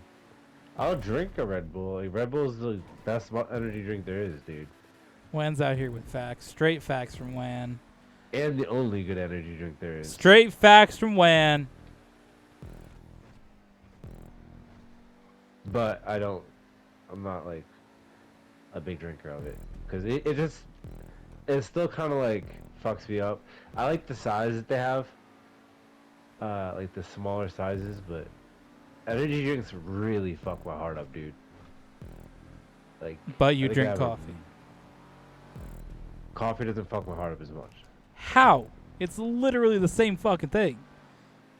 I'll drink a Red Bull. Like, Red Bull's the best energy drink there is, dude. Wan's out here with facts. Straight facts from Wan. And the only good energy drink there is. Straight facts from Wan. But I'm not like a big drinker of it. Because it still kind of like fucks me up. I like the size that they have. Like the smaller sizes, but energy drinks really fuck my heart up, dude. Like, But you I think I drink have coffee. Coffee doesn't fuck my heart up as much. How? It's literally the same fucking thing.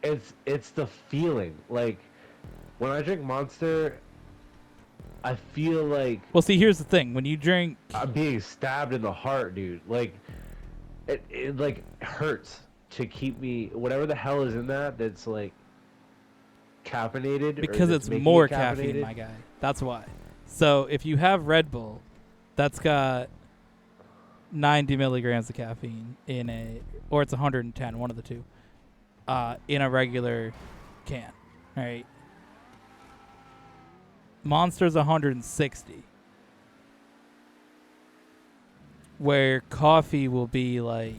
It's the feeling. Like, when I drink Monster, I feel like Well, see, here's the thing. When you drink... I'm being stabbed in the heart, dude. Like, it like hurts to keep me, whatever the hell is in that's like caffeinated. Because or it's making more it caffeine, caffeinated. my guy. That's why. So if you have Red Bull, that's got 90 milligrams of caffeine in a, or it's 110, one of the two, in a regular can, right? Monster's 160, where coffee will be like,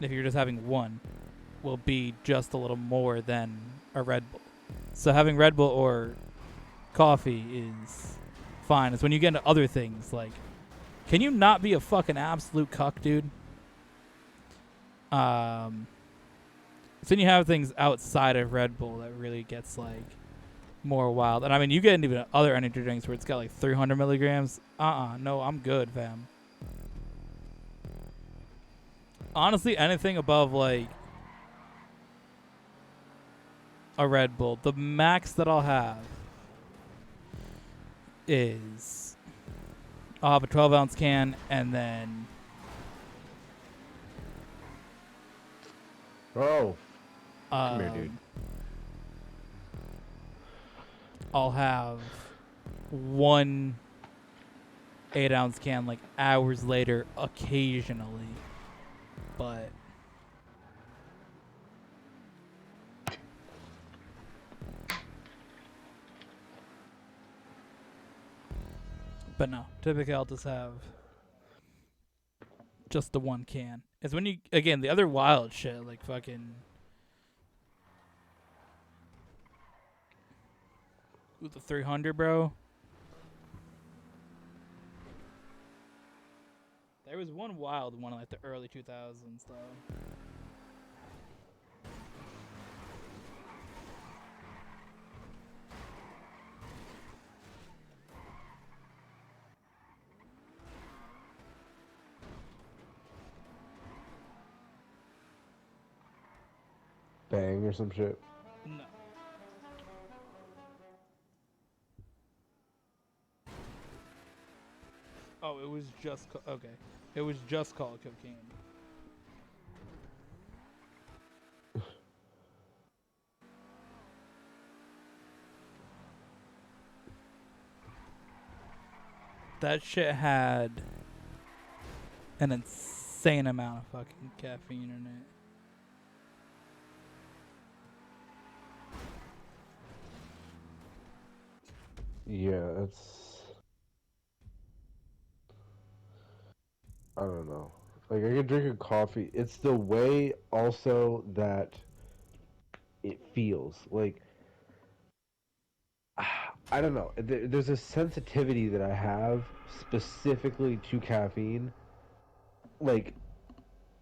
if you're just having one, will be just a little more than a Red Bull. So having Red Bull or coffee is fine. It's when you get into other things like, can you not be a fucking absolute cuck, dude? So then you have things outside of Red Bull that really gets like more wild. And I mean, you get into other energy drinks where it's got like 300 milligrams. No, I'm good, fam. Honestly, anything above like a Red Bull, the max that I'll have is I'll have a 12-ounce can, and then Oh, come here, dude. I'll have one 8-ounce can like hours later occasionally. But no, typically I'll just have just the one can. It's when you, again, the other wild shit, like fucking with the 300, bro. There was one wild one in like the early 2000s though. Bang or some shit. No. Oh, it was just okay. It was just called cocaine. That shit had an insane amount of fucking caffeine in it. Yeah, I don't know. Like, I could drink a coffee. It's the way also that it feels. Like, I don't know. There's a sensitivity that I have specifically to caffeine. Like,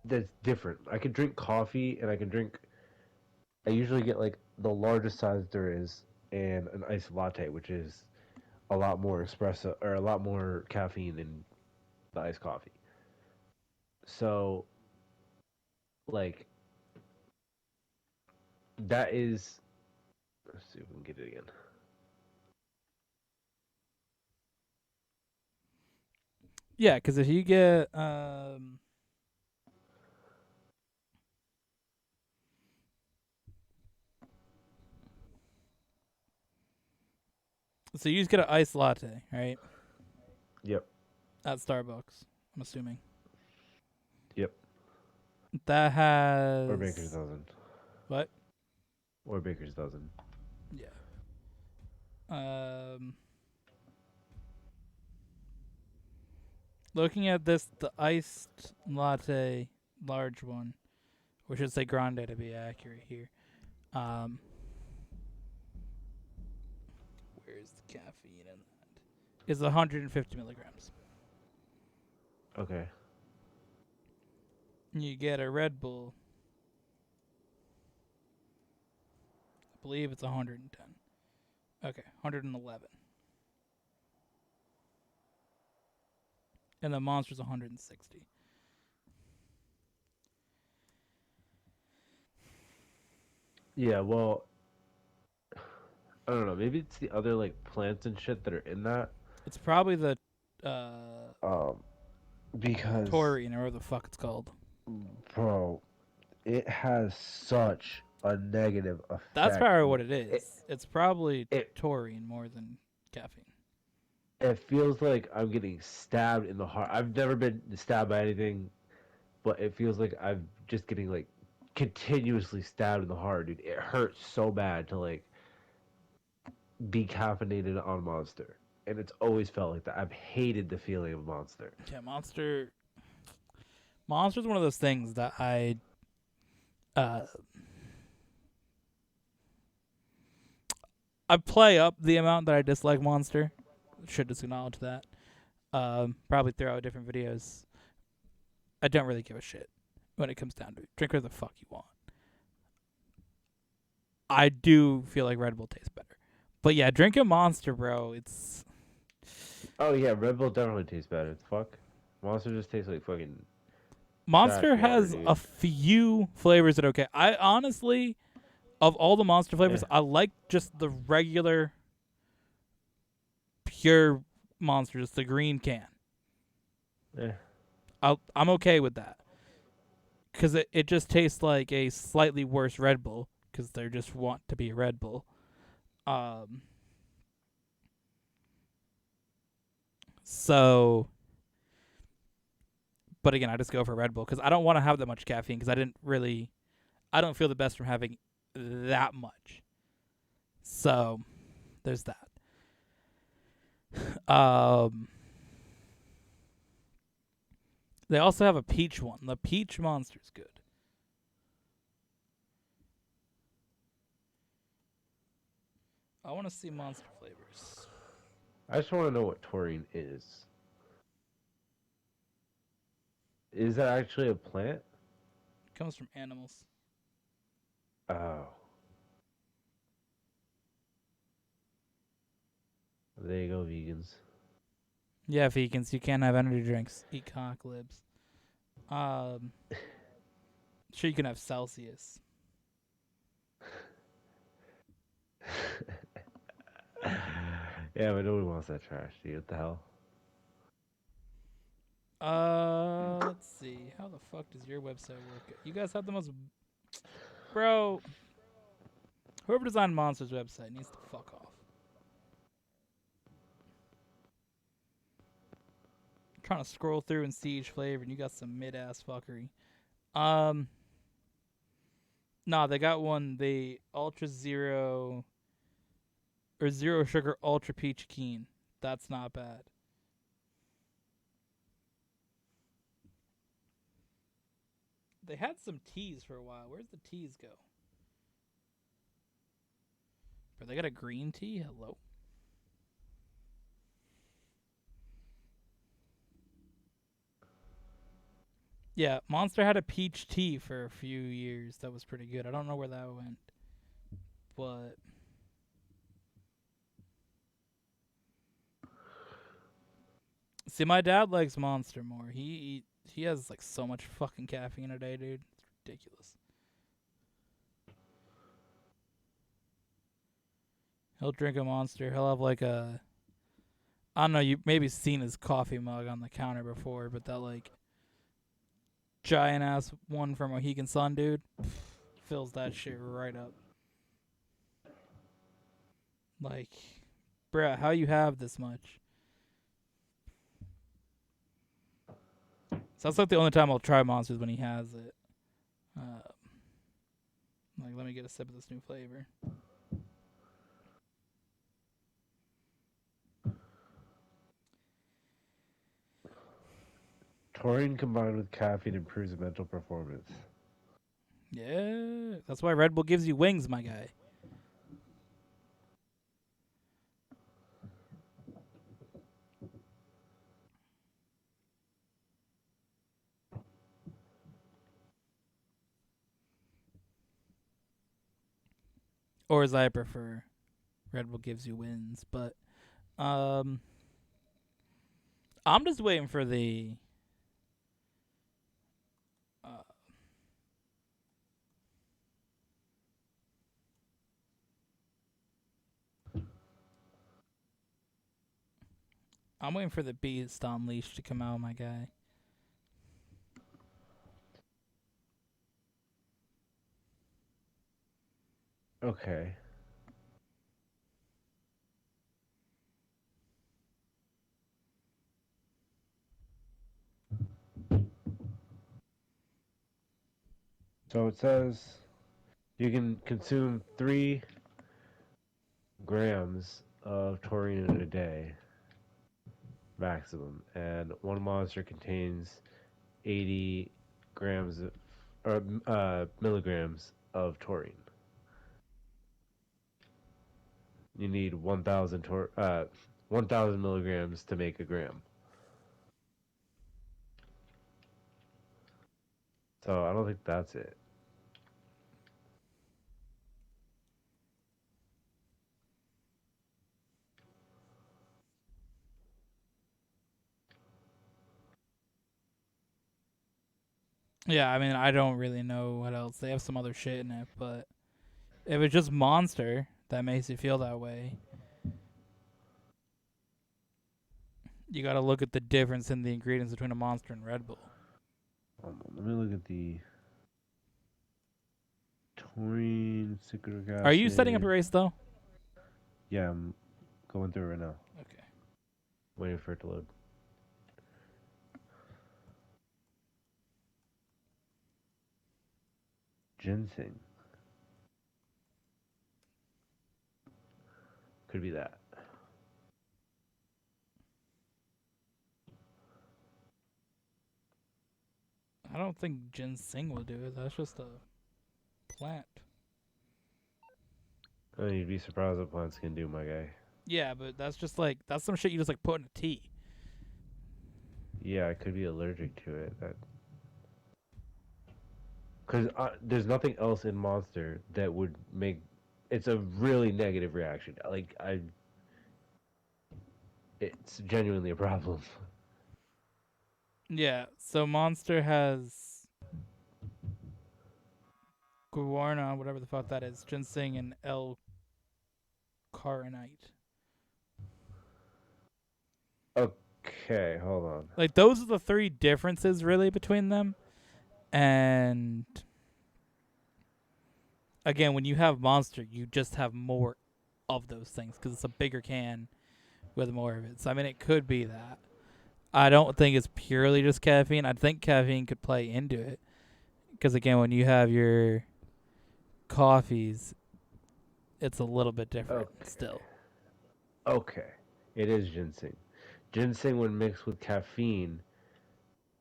that's different. I could drink coffee and I usually get like the largest size there is and an iced latte, which is a lot more espresso or a lot more caffeine than the iced coffee. So, like, that is. Let's see if we can get it again. Yeah, because if you get so you just get an iced latte, right? Yep. At Starbucks, I'm assuming. Yep. That Or Baker's has dozen. what? Or Baker's dozen. Yeah. Um Looking at this, the iced latte large one, or should say grande to be accurate here. Um Where's the caffeine in that? Is 150 milligrams. Okay. You get a Red Bull. I believe it's 110. Okay, 111. And the Monster's 160. Yeah, well, I don't know. Maybe it's the other like plants and shit that are in that. It's probably the uh, Um, because taurine, or whatever the fuck it's called. bro, it has such a negative That's effect. probably what it It is. It's probably it taurine more than caffeine. it feels like I'm getting stabbed in the heart. I've never been stabbed by anything, but it feels like I'm just getting like continuously stabbed in the heart, dude. It hurts so bad to like be caffeinated on Monster, and it's always felt like that. I've hated the feeling of Monster. Yeah, Monster's one of those things that uh I play up the amount that I dislike Monster. Should just acknowledge that. Probably throw out different videos. I don't really give a shit when it comes down to it. Drink whatever the fuck you want. I do feel like Red Bull tastes better. But yeah, drink a Monster, bro. It's Oh yeah, Red Bull definitely tastes better. Fuck, Monster just tastes like fucking trash Monster water, has a dude. few flavors that are okay. I honestly, of all the Monster Eh, flavors, I like just the regular pure Monster, just the green can. eh. I'm okay with that because it just tastes like a slightly worse Red Bull because they just want to be a Red Bull. Um, so, but again, I just go for Red Bull because I don't want to have that much caffeine because I don't feel the best from having that much. So, there's that. Um, they also have a peach one. The peach Monster's good. I want to see Monster flavors. I just want to know what taurine is. Is that actually a plant? It comes from animals. Oh. There you go, vegans. Yeah, vegans, you can't have energy drinks. Eat cock libs. Um, sure you can have Celsius. Yeah, but nobody wants that trash, dude. What the hell? Let's see. How the fuck does your website work? You guys have the most, bro. Whoever designed Monster's website needs to fuck off. I'm trying to scroll through and see each flavor, and you got some mid-ass fuckery. Um, nah, they got one. The Ultra Zero or Zero Sugar Ultra Peach Keen. That's not bad. They had some teas for a while. Where's the teas go? Bro, they got a green tea? Hello? Yeah, Monster had a peach tea for a few years. That was pretty good. I don't know where that went. But see, my dad likes Monster more. He has like so much fucking caffeine a day, dude. It's ridiculous. He'll drink a Monster. He'll have like a I don't know, you maybe seen his coffee mug on the counter before, but that like giant ass one from Mohegan Sun, dude, fills that shit right up. Like, bruh, how you have this much? So that's like the only time I'll try Monsters when he has it. Uh, like, let me get a sip of this new flavor. Taurine combined with caffeine improves mental performance. Yeah, that's why Red Bull gives you wings, my guy. Or as I prefer, Red Bull gives you wins. But um, I'm just waiting for the. Uh, I'm waiting for the Beast Unleashed to come out, my guy. Okay. So it says you can consume 3 grams of taurine in a day, maximum, and one monster contains 80 grams of, or milligrams of taurine. You need 1,000 milligrams to make a gram. So I don't think that's it. Yeah, I mean, I don't really know what else. They have some other shit in it, but if it's just Monster that makes you feel that way, you got to look at the difference in the ingredients between a Monster and Red Bull. Let me look at the taurine, citric Are you setting up a acid. race though? Yeah, I'm going through it right now. Okay. Waiting for it to load. Ginseng. Could be that. I don't think ginseng will do it. That's just a plant. Oh, you'd be surprised what plants can do, my guy. Yeah, but that's just like that's some shit you just like put in a tea. Yeah, I could be allergic to it. That because there's nothing else in Monster that would make it's a really negative reaction. Like it's genuinely a problem. Yeah, so Monster has guarana, whatever the fuck that is, ginseng, and L-carnite. Okay, hold on. Like those are the three differences really between them. And again, when you have Monster, you just have more of those things because it's a bigger can with more of it. So I mean, it could be that. I don't think it's purely just caffeine. I think caffeine could play into it because again, when you have your coffees, it's a little bit different Okay, still. okay, it is ginseng. Ginseng, when mixed with caffeine,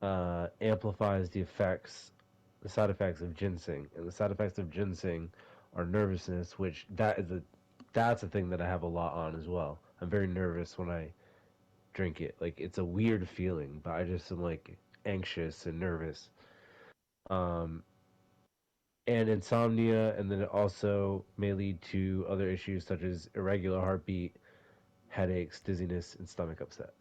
amplifies the side effects of ginseng, and the side effects of ginseng are nervousness, which that's a thing that I have a lot on as well. I'm very nervous when I drink it. Like it's a weird feeling, but I just am like anxious and nervous. Um, and insomnia, and then it also may lead to other issues such as irregular heartbeat, headaches, dizziness, and stomach upset,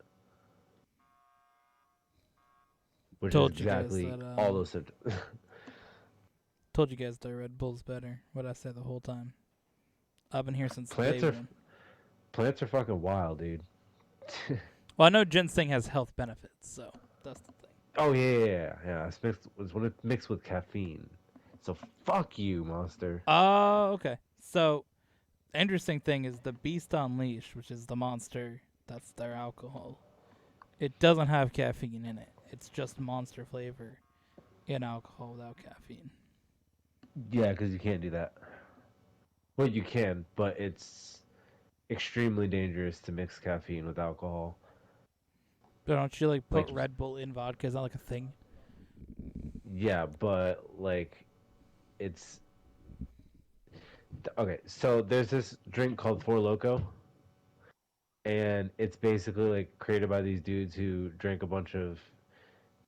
which is Told you guys exactly that all those symptoms. told you guys that Red Bull's better. What I said the whole time. I've been here since day plants are one. plants are fucking wild, dude. Well, I know ginseng has health benefits, so that's the thing. Oh yeah. It's when it's mixed with caffeine. So fuck you, monster. Oh, okay. So the interesting thing is the Beast Unleashed, which is the monster that's their alcohol. It doesn't have caffeine in it. It's just monster flavor in alcohol without caffeine. Yeah, because you can't do that. Well, you can, but it's extremely dangerous to mix caffeine with alcohol. But don't you like put Like, Red Bull in vodka? Is that like a thing? yeah, but like, it's okay. So there's this drink called Four Loco, and it's basically like created by these dudes who drank a bunch of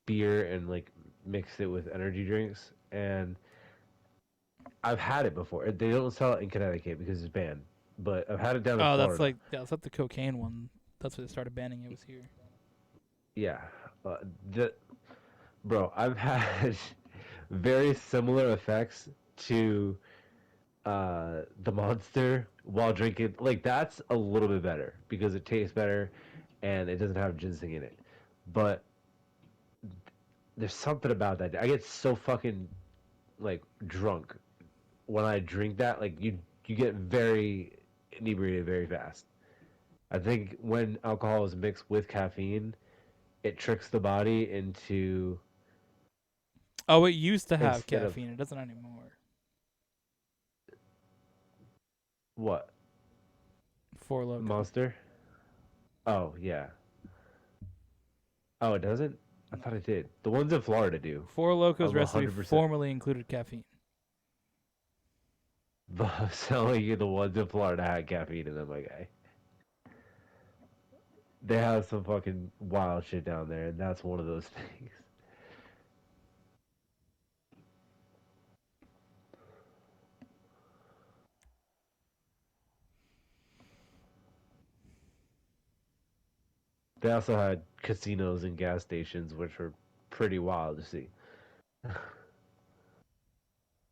beer and like mixed it with energy drinks. And I've had it before. They don't sell it in Connecticut because it's banned, but I've had it down in Oh, that's Florida. like that's not the cocaine one. That's why they started banning it. Was here. Yeah, uh, the, bro, I've had very similar effects to the monster while drinking. Like that's a little bit better because it tastes better and it doesn't have ginseng in it. But there's something about that. I get so fucking like drunk when I drink that. Like you get very inebriated very fast. I think when alcohol is mixed with caffeine, it tricks the body into Oh, it used to have instead of caffeine. It doesn't anymore. what Four Loco. monster. Oh yeah. Oh, it doesn't. I thought it did. The ones in Florida do. Four Loco's I'm recipe 100%. formerly included caffeine. But selling you the ones in Florida had caffeine in them, my guy. They have some fucking wild shit down there, and that's one of those things. They also had casinos and gas stations, which were pretty wild to see.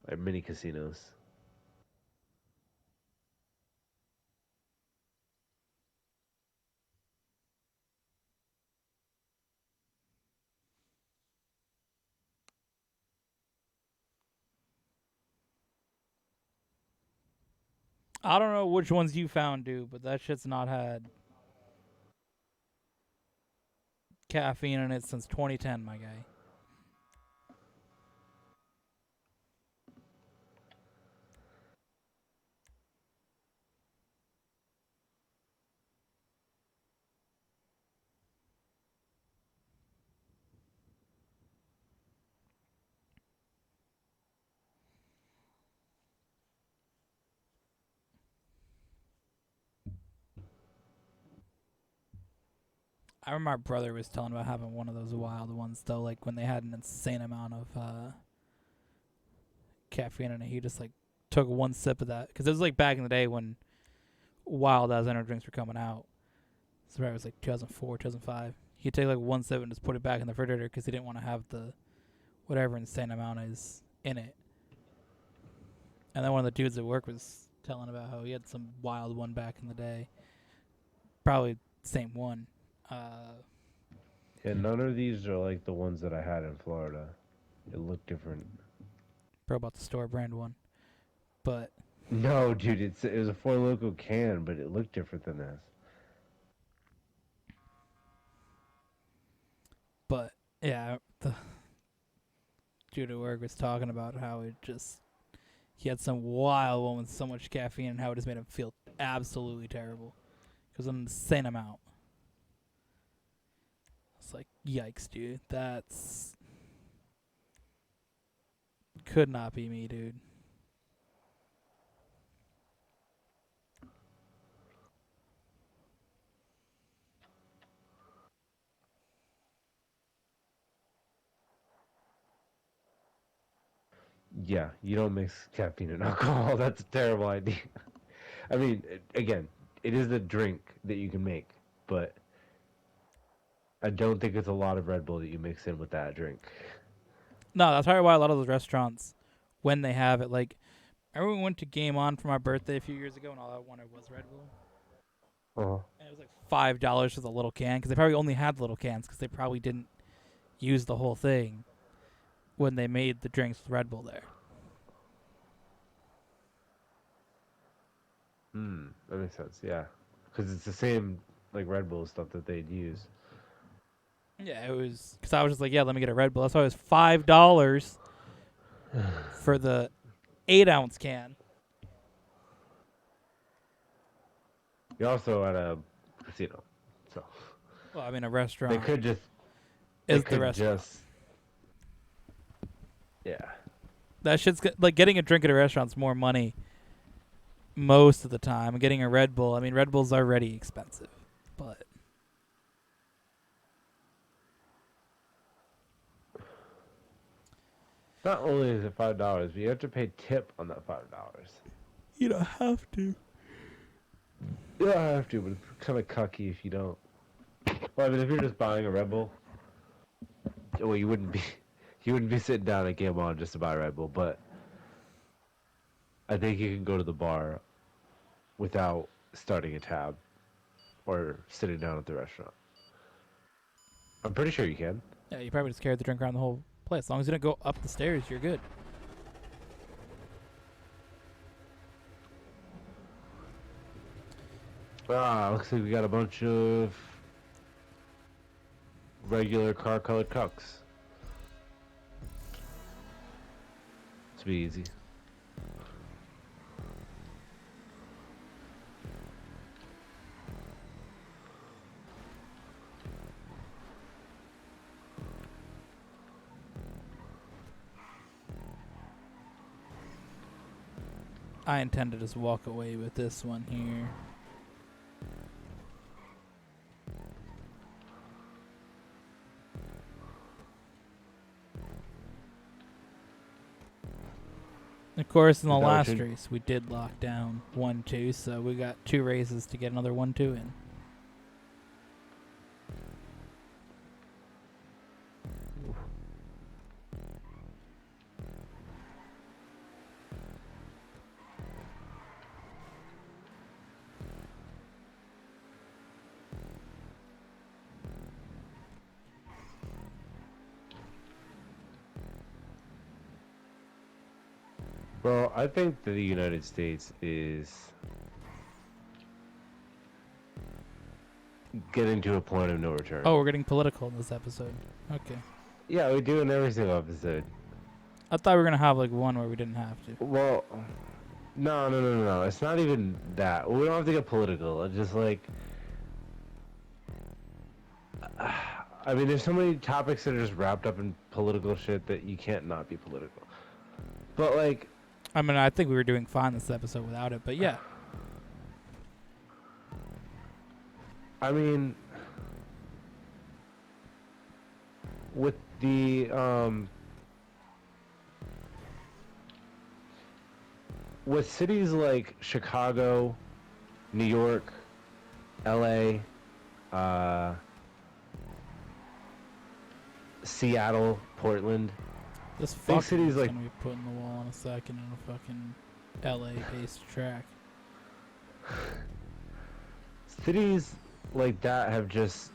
Like mini casinos. I don't know which ones you found, dude, but that shit's not had caffeine in it since 2010, my guy. I remember my brother was telling about having one of those wild ones though, like when they had an insane amount of caffeine in it. He just like took one sip of that because it was like back in the day when wild ass energy drinks were coming out. So it was like 2004, 2005. He'd take like one sip and just put it back in the refrigerator because he didn't want to have the whatever insane amount is in it. And then one of the dudes at work was telling about how he had some wild one back in the day. Probably same one. Yeah, none of these are like the ones that I had in Florida. It looked different. Probably about the store brand one. But No, dude, it was a Four Loko can, but it looked different than this. But yeah, the dude at work was talking about how he had some wild one with so much caffeine and how it just made him feel absolutely terrible. Because an insane amount. It's like, yikes, dude. That's could not be me, dude. Yeah, you don't mix caffeine and alcohol. That's a terrible idea. I mean, again, it is a drink that you can make, but I don't think it's a lot of Red Bull that you mix in with that drink. No, that's probably why a lot of those restaurants, when they have it, like, remember we went to Game On for my birthday a few years ago and all I wanted was Red Bull? Oh, And it was like $5 for the little can because they probably only had the little cans because they probably didn't use the whole thing when they made the drinks with Red Bull there. that makes sense. Yeah, because it's the same like Red Bull stuff that they'd use. Yeah, it was because I was just like, yeah, let me get a Red Bull. That's why it was $5 for the 8-ounce can. You're also at a casino, so Well, I mean, a they restaurant could just is could the restaurant. just yeah. That shit's like getting a drink at a restaurant's more money most of the time. Getting a Red Bull, I mean, Red Bull's already expensive, but Not only is it $5, but you have to pay tip on that $5. you don't have to. You don't have to, but it's kind of cucky if you don't. Well, I mean, if you're just buying a Red Bull, well, you wouldn't be, you wouldn't be sitting down at Game On just to buy a Red Bull. But I think you can go to the bar without starting a tab or sitting down at the restaurant. I'm pretty sure you can. Yeah, you probably just carried the drink around the whole place. As long as you don't go up the stairs, you're good. Looks like we got a bunch of regular car-colored cucks. This will be easy. I intend to just walk away with this one here. Of course, in the Is that what last you- race, we did lock down 1-2, so we got 2 races to get another 1-2 in. Well, I think that the United States is getting to a point of no return. Oh, we're getting political in this episode. Okay. Yeah, we do in every single episode. I thought we were going to have like one where we didn't have to. Well, no. It's not even that. We don't have to get political. It's just like, I mean, there's so many topics that are just wrapped up in political shit that you can't not be political. But like, I mean, I think we were doing fine this episode without it, but yeah. I mean, with the with cities like Chicago, New York, LA, uh, Seattle, Portland, This big fucker cities is like gonna be putting the wall in a second on a fucking LA-based track. cities like that have just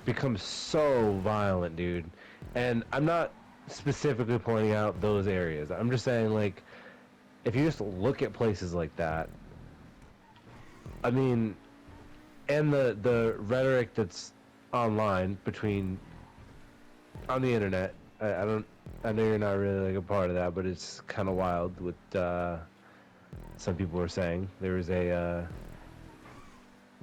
become so violent, dude. And I'm not specifically pointing out those areas. I'm just saying, like, if you just look at places like that, I mean, and the rhetoric that's online between on the internet, I don't, I know you're not really like a part of that, but it's kind of wild. With some people were saying there was a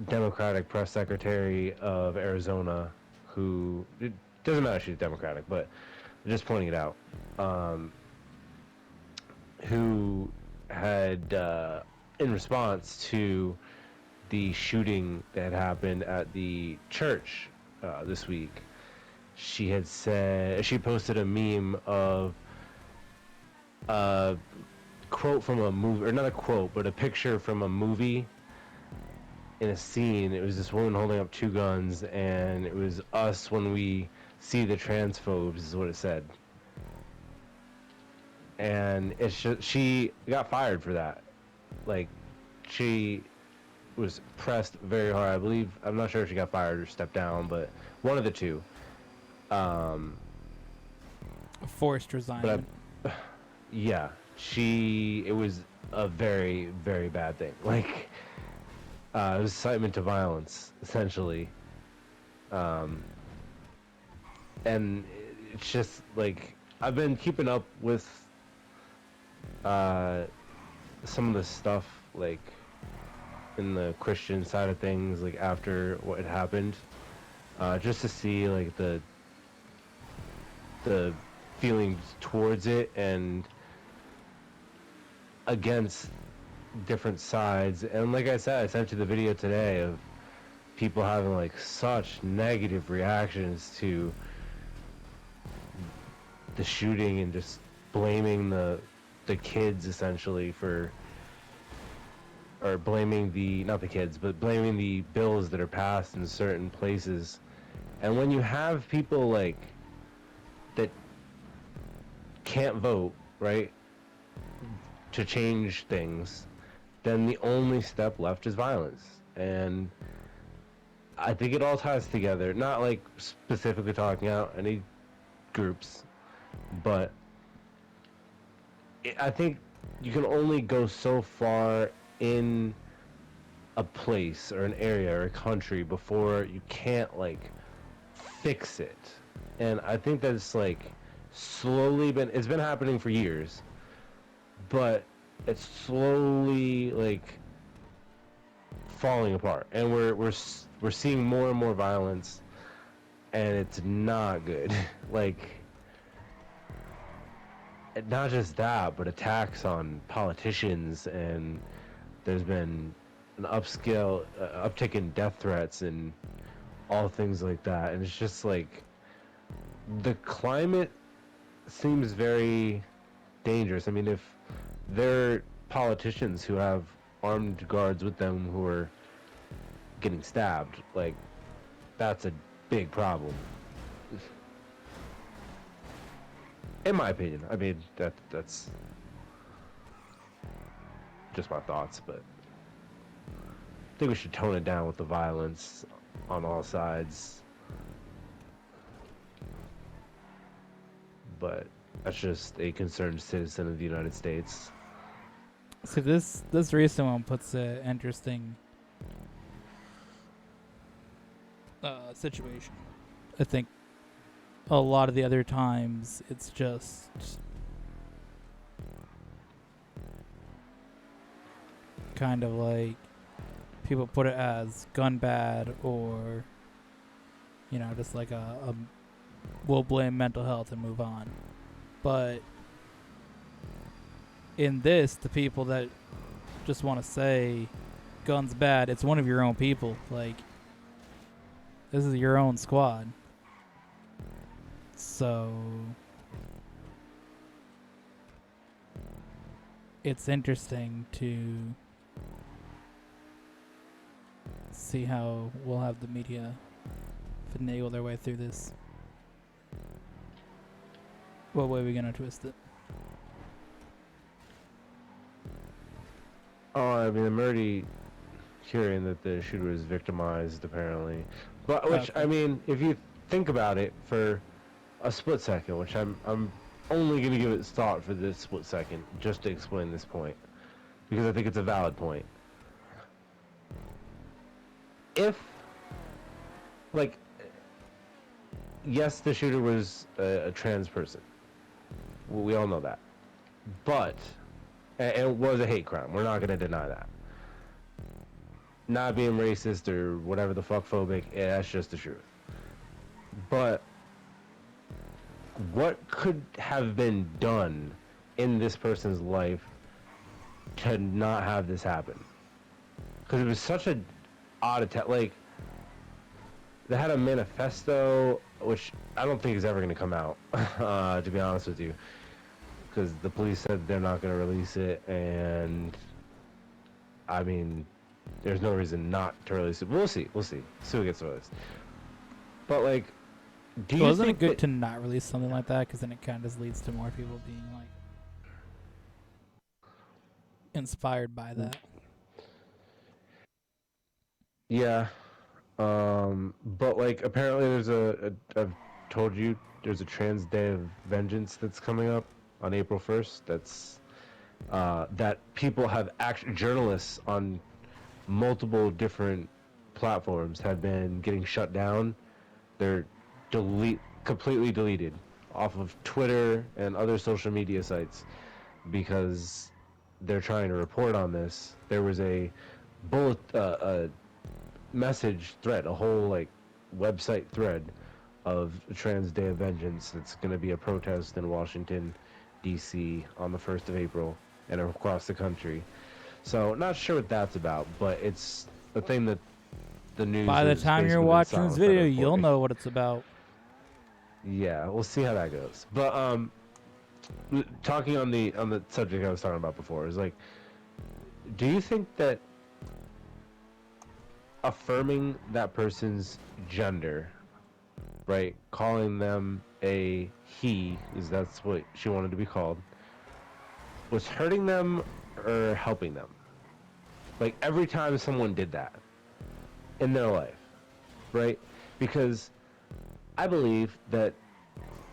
Democratic press secretary of Arizona who, it doesn't matter if she's Democratic, but just pointing it out, um, who had in response to the shooting that had happened at the church this week. She had said she posted a meme of a quote from a movie, or not a quote, but a picture from a movie in a scene. It was this woman holding up two guns, and it was us when we see the transphobes, is what it said. And it's just, she got fired for that. Like, she was pressed very hard. I believe, I'm not sure if she got fired or stepped down, but one of the two. Um, A forced resignation. yeah, it was a very, very bad thing. Like, it was incitement to violence, essentially. Um, and it's just like, I've been keeping up with some of the stuff, like, in the Christian side of things, like, after what had happened, just to see, like, the feelings towards it and against different sides. And like I said, I sent you the video today of people having like such negative reactions to the shooting and just blaming the kids essentially for, or blaming the, not the kids, but blaming the bills that are passed in certain places. And when you have people like that can't vote, right, to change things, then the only step left is violence. And I think it all ties together. Not like specifically talking out any groups, but I think you can only go so far in a place or an area or a country before you can't like fix it. And I think that's like slowly it's been happening for years, but it's slowly like falling apart, and we're seeing more and more violence, and it's not good. Like, not just that, but attacks on politicians, and there's been an uptick in death threats and all things like that. And it's just like the climate seems very dangerous. I mean, if there are politicians who have armed guards with them who are getting stabbed, like, that's a big problem. In my opinion. I mean, that's just my thoughts, but I think we should tone it down with the violence on all sides. But that's just a concerned citizen of the United States. So this recent one puts an interesting situation. I think a lot of the other times it's just kind of like people put it as gun bad, or just like a we'll blame mental health and move on. But in this, the people that just want to say guns bad, it's one of your own people. Like, this is your own squad. So it's interesting to see how we'll have the media finagle their way through this. What way are we gonna twist it? Oh, I mean, I'm already hearing that the shooter was victimized, apparently. But which Okay. I mean, if you think about it for a split second, which I'm only gonna give it thought for this split second, just to explain this point, because I think it's a valid point. If, like, yes, the shooter was a trans person. Well, we all know that. But, and it was a hate crime. We're not going to deny that. Not being racist or whatever the fuck phobic, that's just the truth. But, what could have been done in this person's life to not have this happen? Because it was such a odd attack. Like, they had a manifesto, which I don't think is ever going to come out, to be honest with you. Because the police said they're not going to release it, and I mean, there's no reason not to release it. We'll see. We'll see. See what gets released. But like, do you Wasn't it think good that? to not release something like that? Because then it kind of just leads to more people being like inspired by that. Yeah. But like, apparently there's I've told you there's a Trans Day of Vengeance that's coming up on April 1st. That's that people have journalists on multiple different platforms have been getting shut down. They're completely deleted off of Twitter and other social media sites because they're trying to report on this. There was a a message thread, a whole like website thread of Trans Day of Vengeance. It's going to be a protest in Washington, D.C. on the 1st of April and across the country. So not sure what that's about, but it's a thing that the news By the has time you're basically been watching this silent on video, you'll reporting. know what it's about. Yeah, we'll see how that goes. But talking on the subject I was talking about before is like, do you think that affirming that person's gender, right, calling them a he, is that's what she wanted to be called, was hurting them or helping them? Like every time someone did that in their life, right? Because I believe that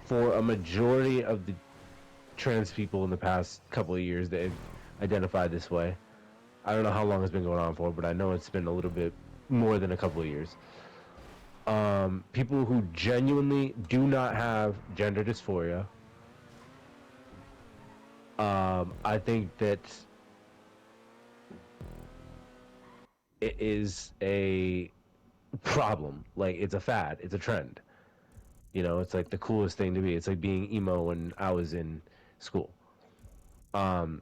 for a majority of the trans people in the past couple of years that have identified this way, I don't know how long it's been going on for, but I know it's been a little bit more than a couple of years. People who genuinely do not have gender dysphoria, I think that it is a problem. Like, it's a fad, it's a trend. You know, it's like the coolest thing to be. It's like being emo when I was in school. Or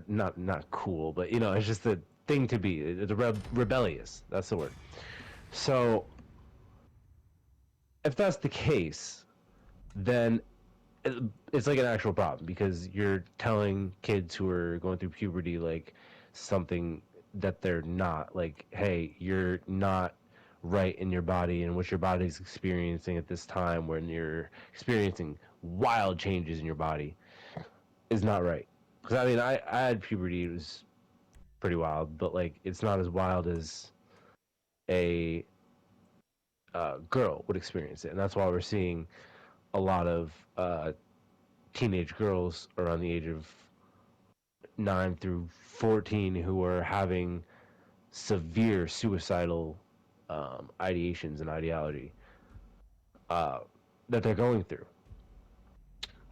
not cool, but you know, it's just the thing to be. It's rebellious. That's the word. So, if that's the case, then it's like an actual problem because you're telling kids who are going through puberty like something that they're not. Like, hey, you're not right in your body and what your body's experiencing at this time when you're experiencing wild changes in your body is not right. Because I mean, I had puberty. It was pretty wild, but like it's not as wild as a girl would experience it, and that's why we're seeing a lot of teenage girls around the age of 9 through 14 who are having severe suicidal ideations and ideology uh, that they're going through,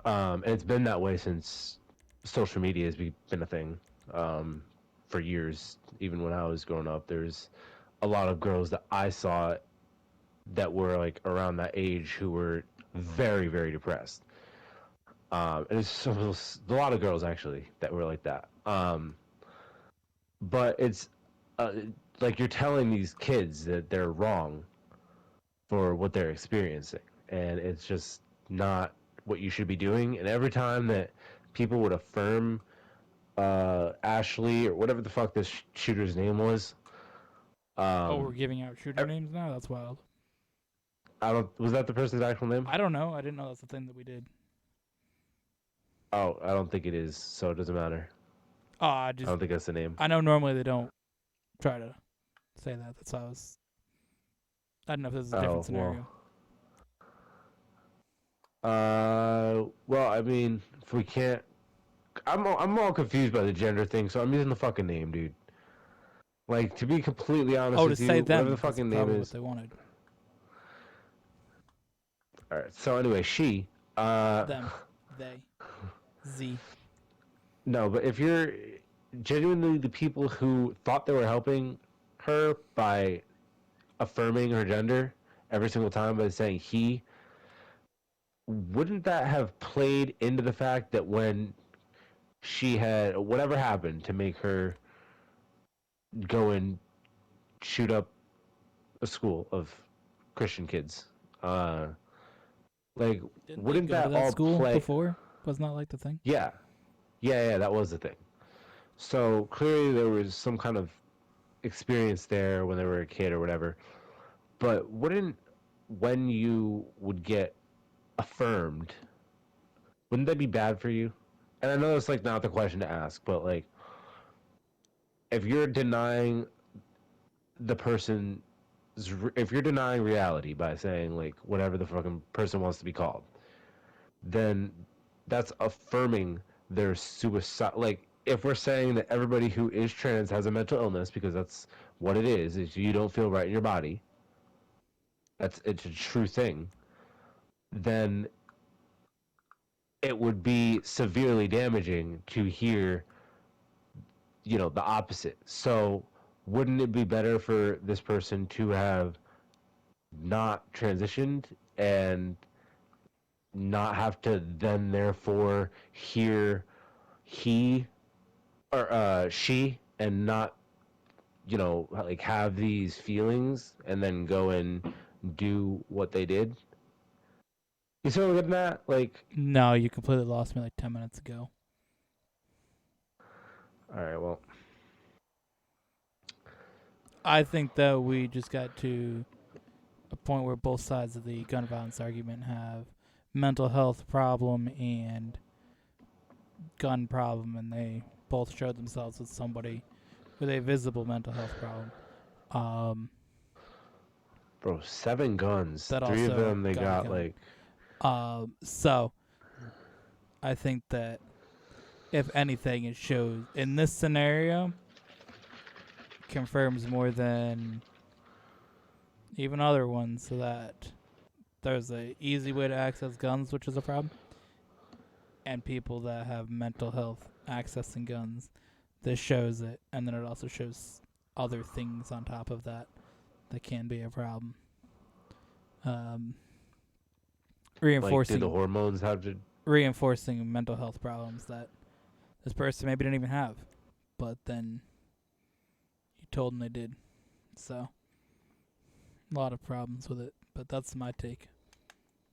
and it's been that way since social media has been a thing for years. Even when I was growing up, there's a lot of girls that I saw that were like around that age who were very, very depressed. And it's a lot of girls actually that were like that. But it's uh, like you're telling these kids that they're wrong for what they're experiencing, and it's just not what you should be doing. And every time that people would affirm Ashley or whatever the fuck this shooter's name was. We're giving out shooter names now? That's wild. I don't. Was that the person's actual name? I don't know. I didn't know that's the thing that we did. Oh, I don't think it is, so it doesn't matter. I I don't think that's the name. know normally they don't try to say that. That's how I was. I don't know if this is a different scenario. Well, I mean, if we can't, I'm all confused by the gender thing, so I'm using the fucking name, dude. Like, to be completely honest To with say you, them. whatever the fucking name What is. they wanted. All right. So anyway, she. Them. They. Z. No, but if you're genuinely the people who thought they were helping her by affirming her gender every single time by saying he, wouldn't that have played into the fact that when she had whatever happened to make her go and shoot up a school of Christian kids, like Didn't wouldn't they go that to that all school play? before? Wasn't that like the thing? Yeah, yeah, that was the thing. So clearly there was some kind of experience there when they were a kid or whatever. But wouldn't when you would get affirmed, wouldn't that be bad for you? And I know it's like not the question to ask, but like if you're denying the person, if you're denying reality by saying like whatever the fucking person wants to be called, then that's affirming their suicide. Like if we're saying that everybody who is trans has a mental illness because that's what it is you don't feel right in your body, it's a true thing, then it would be severely damaging to hear, the opposite. So wouldn't it be better for this person to have not transitioned and not have to then therefore hear he or she and not like have these feelings and then go and do what they did? You see what I'm getting at? Like, No, you completely lost me like 10 minutes ago. all right, well, I think that we just got to a point where both sides of the gun violence argument have mental health problem and gun problem, and they both showed themselves as somebody with a visible mental health problem. bro, 7 guns, That 3 of also them they got gun. like. So I think that if anything, it shows in this scenario confirms more than even other ones that there's a easy way to access guns, which is a problem, and people that have mental health accessing guns. This shows it, and then it also shows other things on top of that that can be a problem. Like, did the Reinforcing hormones have to? reinforcing mental health problems that this person maybe didn't even have, but then you told them they did. So a lot of problems with it, but that's my take.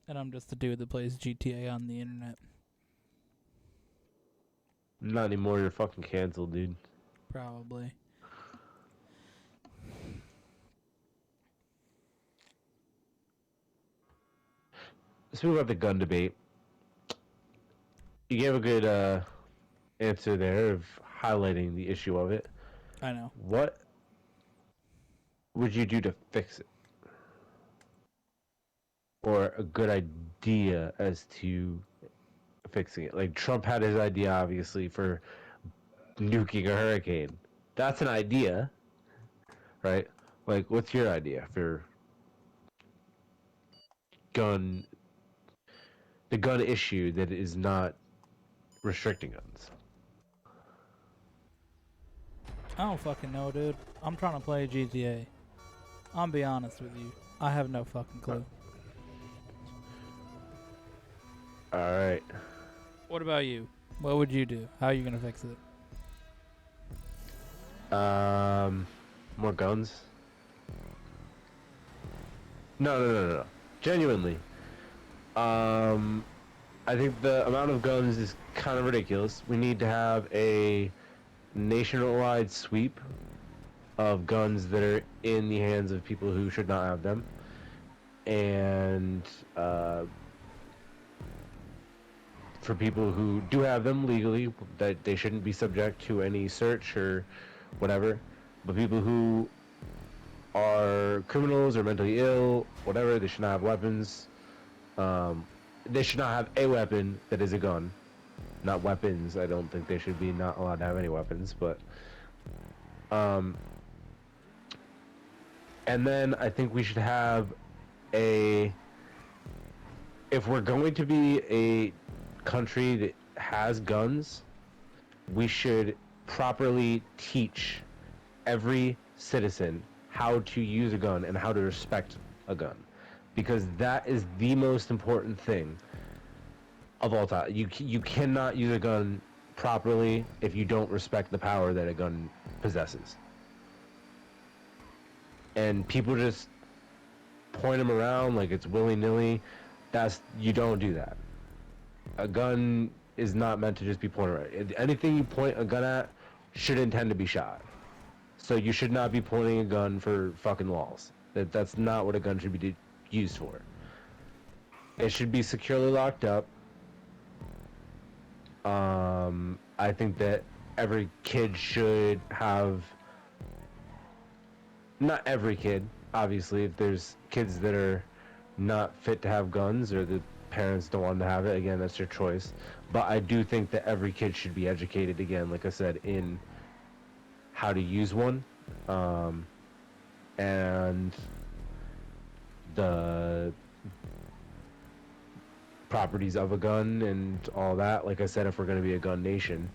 And I'm just a dude that plays GTA on the internet. Not anymore. You're fucking canceled, dude. Probably. Let's move about the gun debate. You gave a good answer there of highlighting the issue of it. I know. What would you do to fix it? Or a good idea as to fixing it? Like, Trump had his idea, obviously, for nuking a hurricane. That's an idea, right? Like, what's your idea for the gun issue that is not restricting guns? I don't fucking know, dude. I'm trying to play GTA. I'll be honest with you. I have no fucking clue. Alright. What about you? What would you do? How are you gonna fix it? More guns? No. Genuinely. I think the amount of guns is kind of ridiculous. We need to have a nationwide sweep of guns that are in the hands of people who should not have them, and for people who do have them legally, that they shouldn't be subject to any search or whatever. But people who are criminals or mentally ill, whatever, they should not have weapons. They should not have a weapon that is a gun, not weapons. I don't think they should be not allowed to have any weapons, but and then I think we should have a, if we're going to be a country that has guns, we should properly teach every citizen how to use a gun and how to respect a gun, because that is the most important thing of all time. You cannot use a gun properly if you don't respect the power that a gun possesses. And people just point them around like it's willy-nilly. You don't do that. A gun is not meant to just be pointed around. Anything you point a gun at should intend to be shot. So you should not be pointing a gun for fucking walls. That's not what a gun should be used for. It should be securely locked up. I think that every kid should have, not every kid, obviously, if there's kids that are not fit to have guns or the parents don't want to have it, again, that's your choice. But I do think that every kid should be educated, again, like I said, in how to use one, and the properties of a gun and all that. Like I said, if we're going to be a gun nation,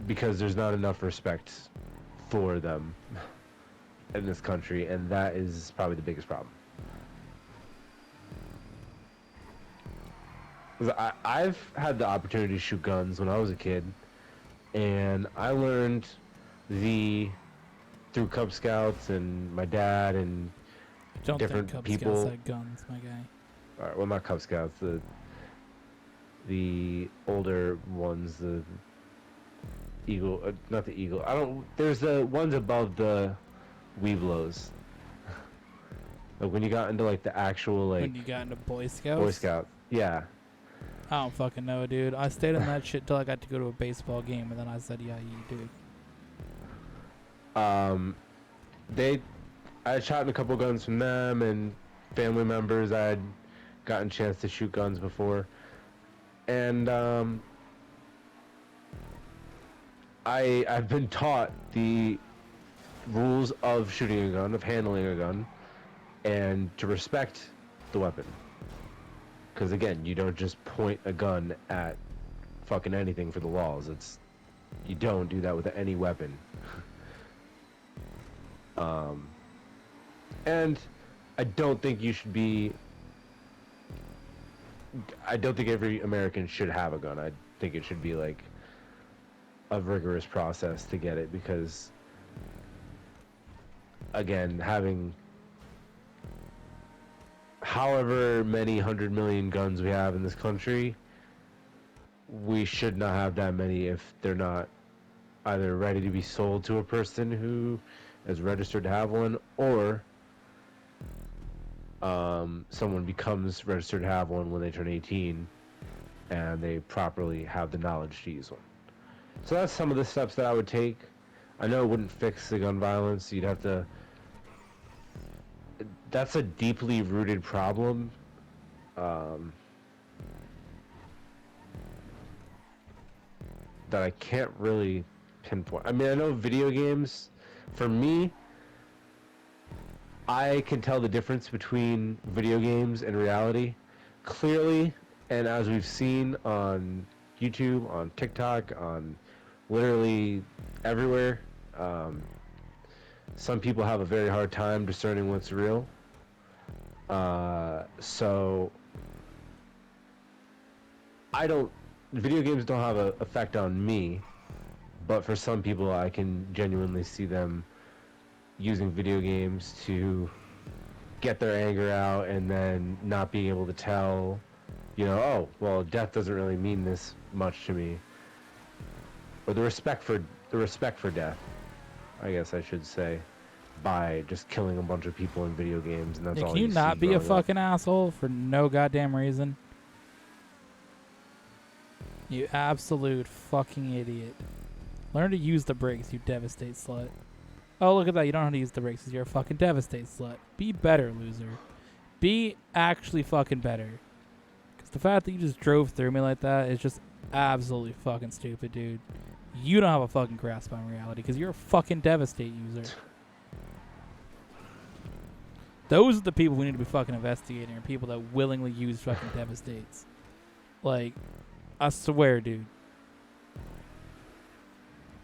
because there's not enough respect for them in this country, and that is probably the biggest problem. I've had the opportunity to shoot guns when I was a kid, and I learned through Cub Scouts and my dad and Don't different think Cub people. Scouts had guns, my guy. All right, well, not Cub Scouts, the older ones, the Eagle, not the Eagle. There's the ones above the Weeblos. Like when you got into like the actual like. When you got into Boy Scouts? Boy Scouts, yeah. I don't fucking know, dude. I stayed in that shit till I got to go to a baseball game, and then I said, yeah, you do. I had shot a couple guns from them and family members. I had gotten a chance to shoot guns before, and I've been taught the rules of shooting a gun, of handling a gun, and to respect the weapon. Because again, you don't just point a gun at fucking anything for the walls. You don't do that with any weapon. And I don't think every American should have a gun. I think it should be like a rigorous process to get it, because again, having however many 100 million guns we have in this country, we should not have that many if they're not either ready to be sold to a person who is registered to have one, or someone becomes registered to have one when they turn 18 and they properly have the knowledge to use one. So that's some of the steps that I would take. I know it wouldn't fix the gun violence. You'd have to... That's a deeply rooted problem. That I can't really pinpoint. I mean, I know video games, for me, I can tell the difference between video games and reality clearly, and as we've seen on YouTube, on TikTok, on literally everywhere, some people have a very hard time discerning what's real. So video games don't have an effect on me, but for some people I can genuinely see them using video games to get their anger out and then not being able to tell, oh, well, death doesn't really mean this much to me. Or the respect for death, I guess I should say, by just killing a bunch of people in video games, and that's Yeah, all can you see not be a growing up. fucking asshole for no goddamn reason? You absolute fucking idiot. Learn to use the brakes, you devastate slut. Oh, look at that. You don't know how to use the brakes because you're a fucking devastate slut. Be better, loser. Be actually fucking better. Because the fact that you just drove through me like that is just absolutely fucking stupid, dude. You don't have a fucking grasp on reality because you're a fucking devastate user. Those are the people we need to be fucking investigating, are people that willingly use fucking devastates. Like, I swear, dude.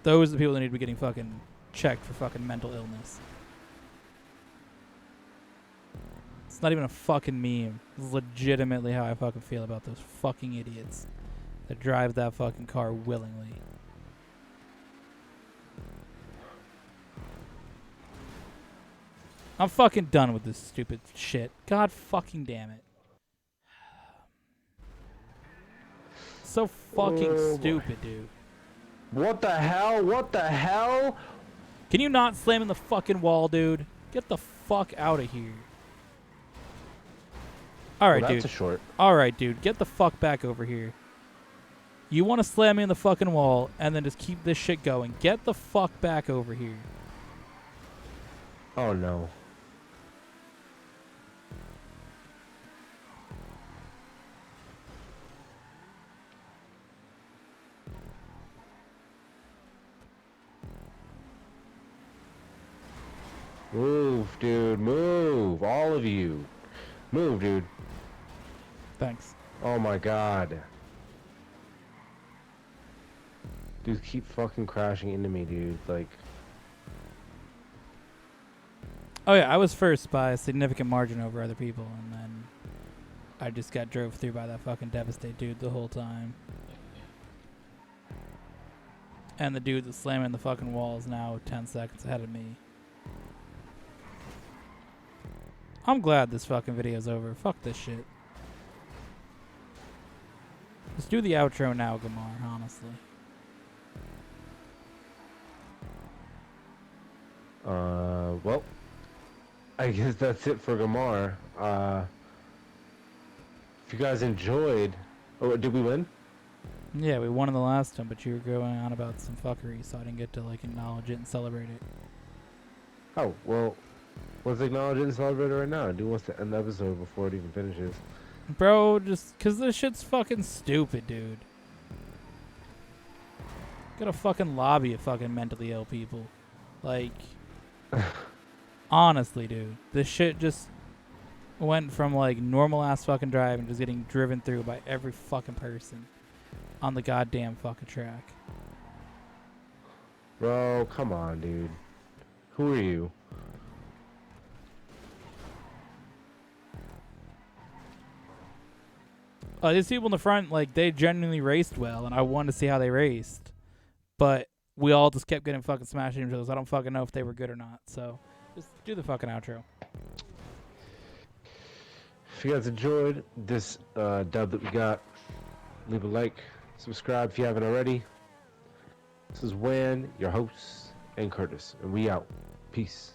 Those are the people that need to be getting fucking checked for fucking mental illness. It's not even a fucking meme. It's legitimately how I fucking feel about those fucking idiots that drive that fucking car willingly. I'm fucking done with this stupid shit. God fucking damn it. So fucking stupid, dude. What the hell? What the hell? Can you not slam in the fucking wall, dude? Get the fuck out of here. Alright, Well, dude. that's a short. Alright, dude. Get the fuck back over here. You want to slam me in the fucking wall and then just keep this shit going. Get the fuck back over here. Oh, no. Move, dude, move. All of you. Move, dude. Thanks. Oh my god. Dude, keep fucking crashing into me, dude. Like... Oh yeah, I was first by a significant margin over other people, and then I just got drove through by that fucking devastate dude the whole time. And the dude that's slamming the fucking wall is now 10 seconds ahead of me. I'm glad this fucking video's over. Fuck this shit. Let's do the outro now, Gamar, honestly. Well, I guess that's it for Gamar. If you guys enjoyed... Oh, did we win? Yeah, we won in the last time, but you were going on about some fuckery, so I didn't get to, like, acknowledge it and celebrate it. Oh, well, let's acknowledge it and celebrate it right now. Dude wants to end the episode before it even finishes. Bro, just because this shit's fucking stupid, dude. Gotta fucking lobby of fucking mentally ill people. Like, honestly, dude. This shit just went from, like, normal ass fucking driving just getting driven through by every fucking person on the goddamn fucking track. Bro, come on, dude. Who are you? These people in the front, like, they genuinely raced well, and I wanted to see how they raced. But we all just kept getting fucking smashed into each other, so I don't fucking know if they were good or not. So, just do the fucking outro. If you guys enjoyed this dub that we got, leave a like, subscribe if you haven't already. This is Wan, your host, and Curtis, and we out. Peace.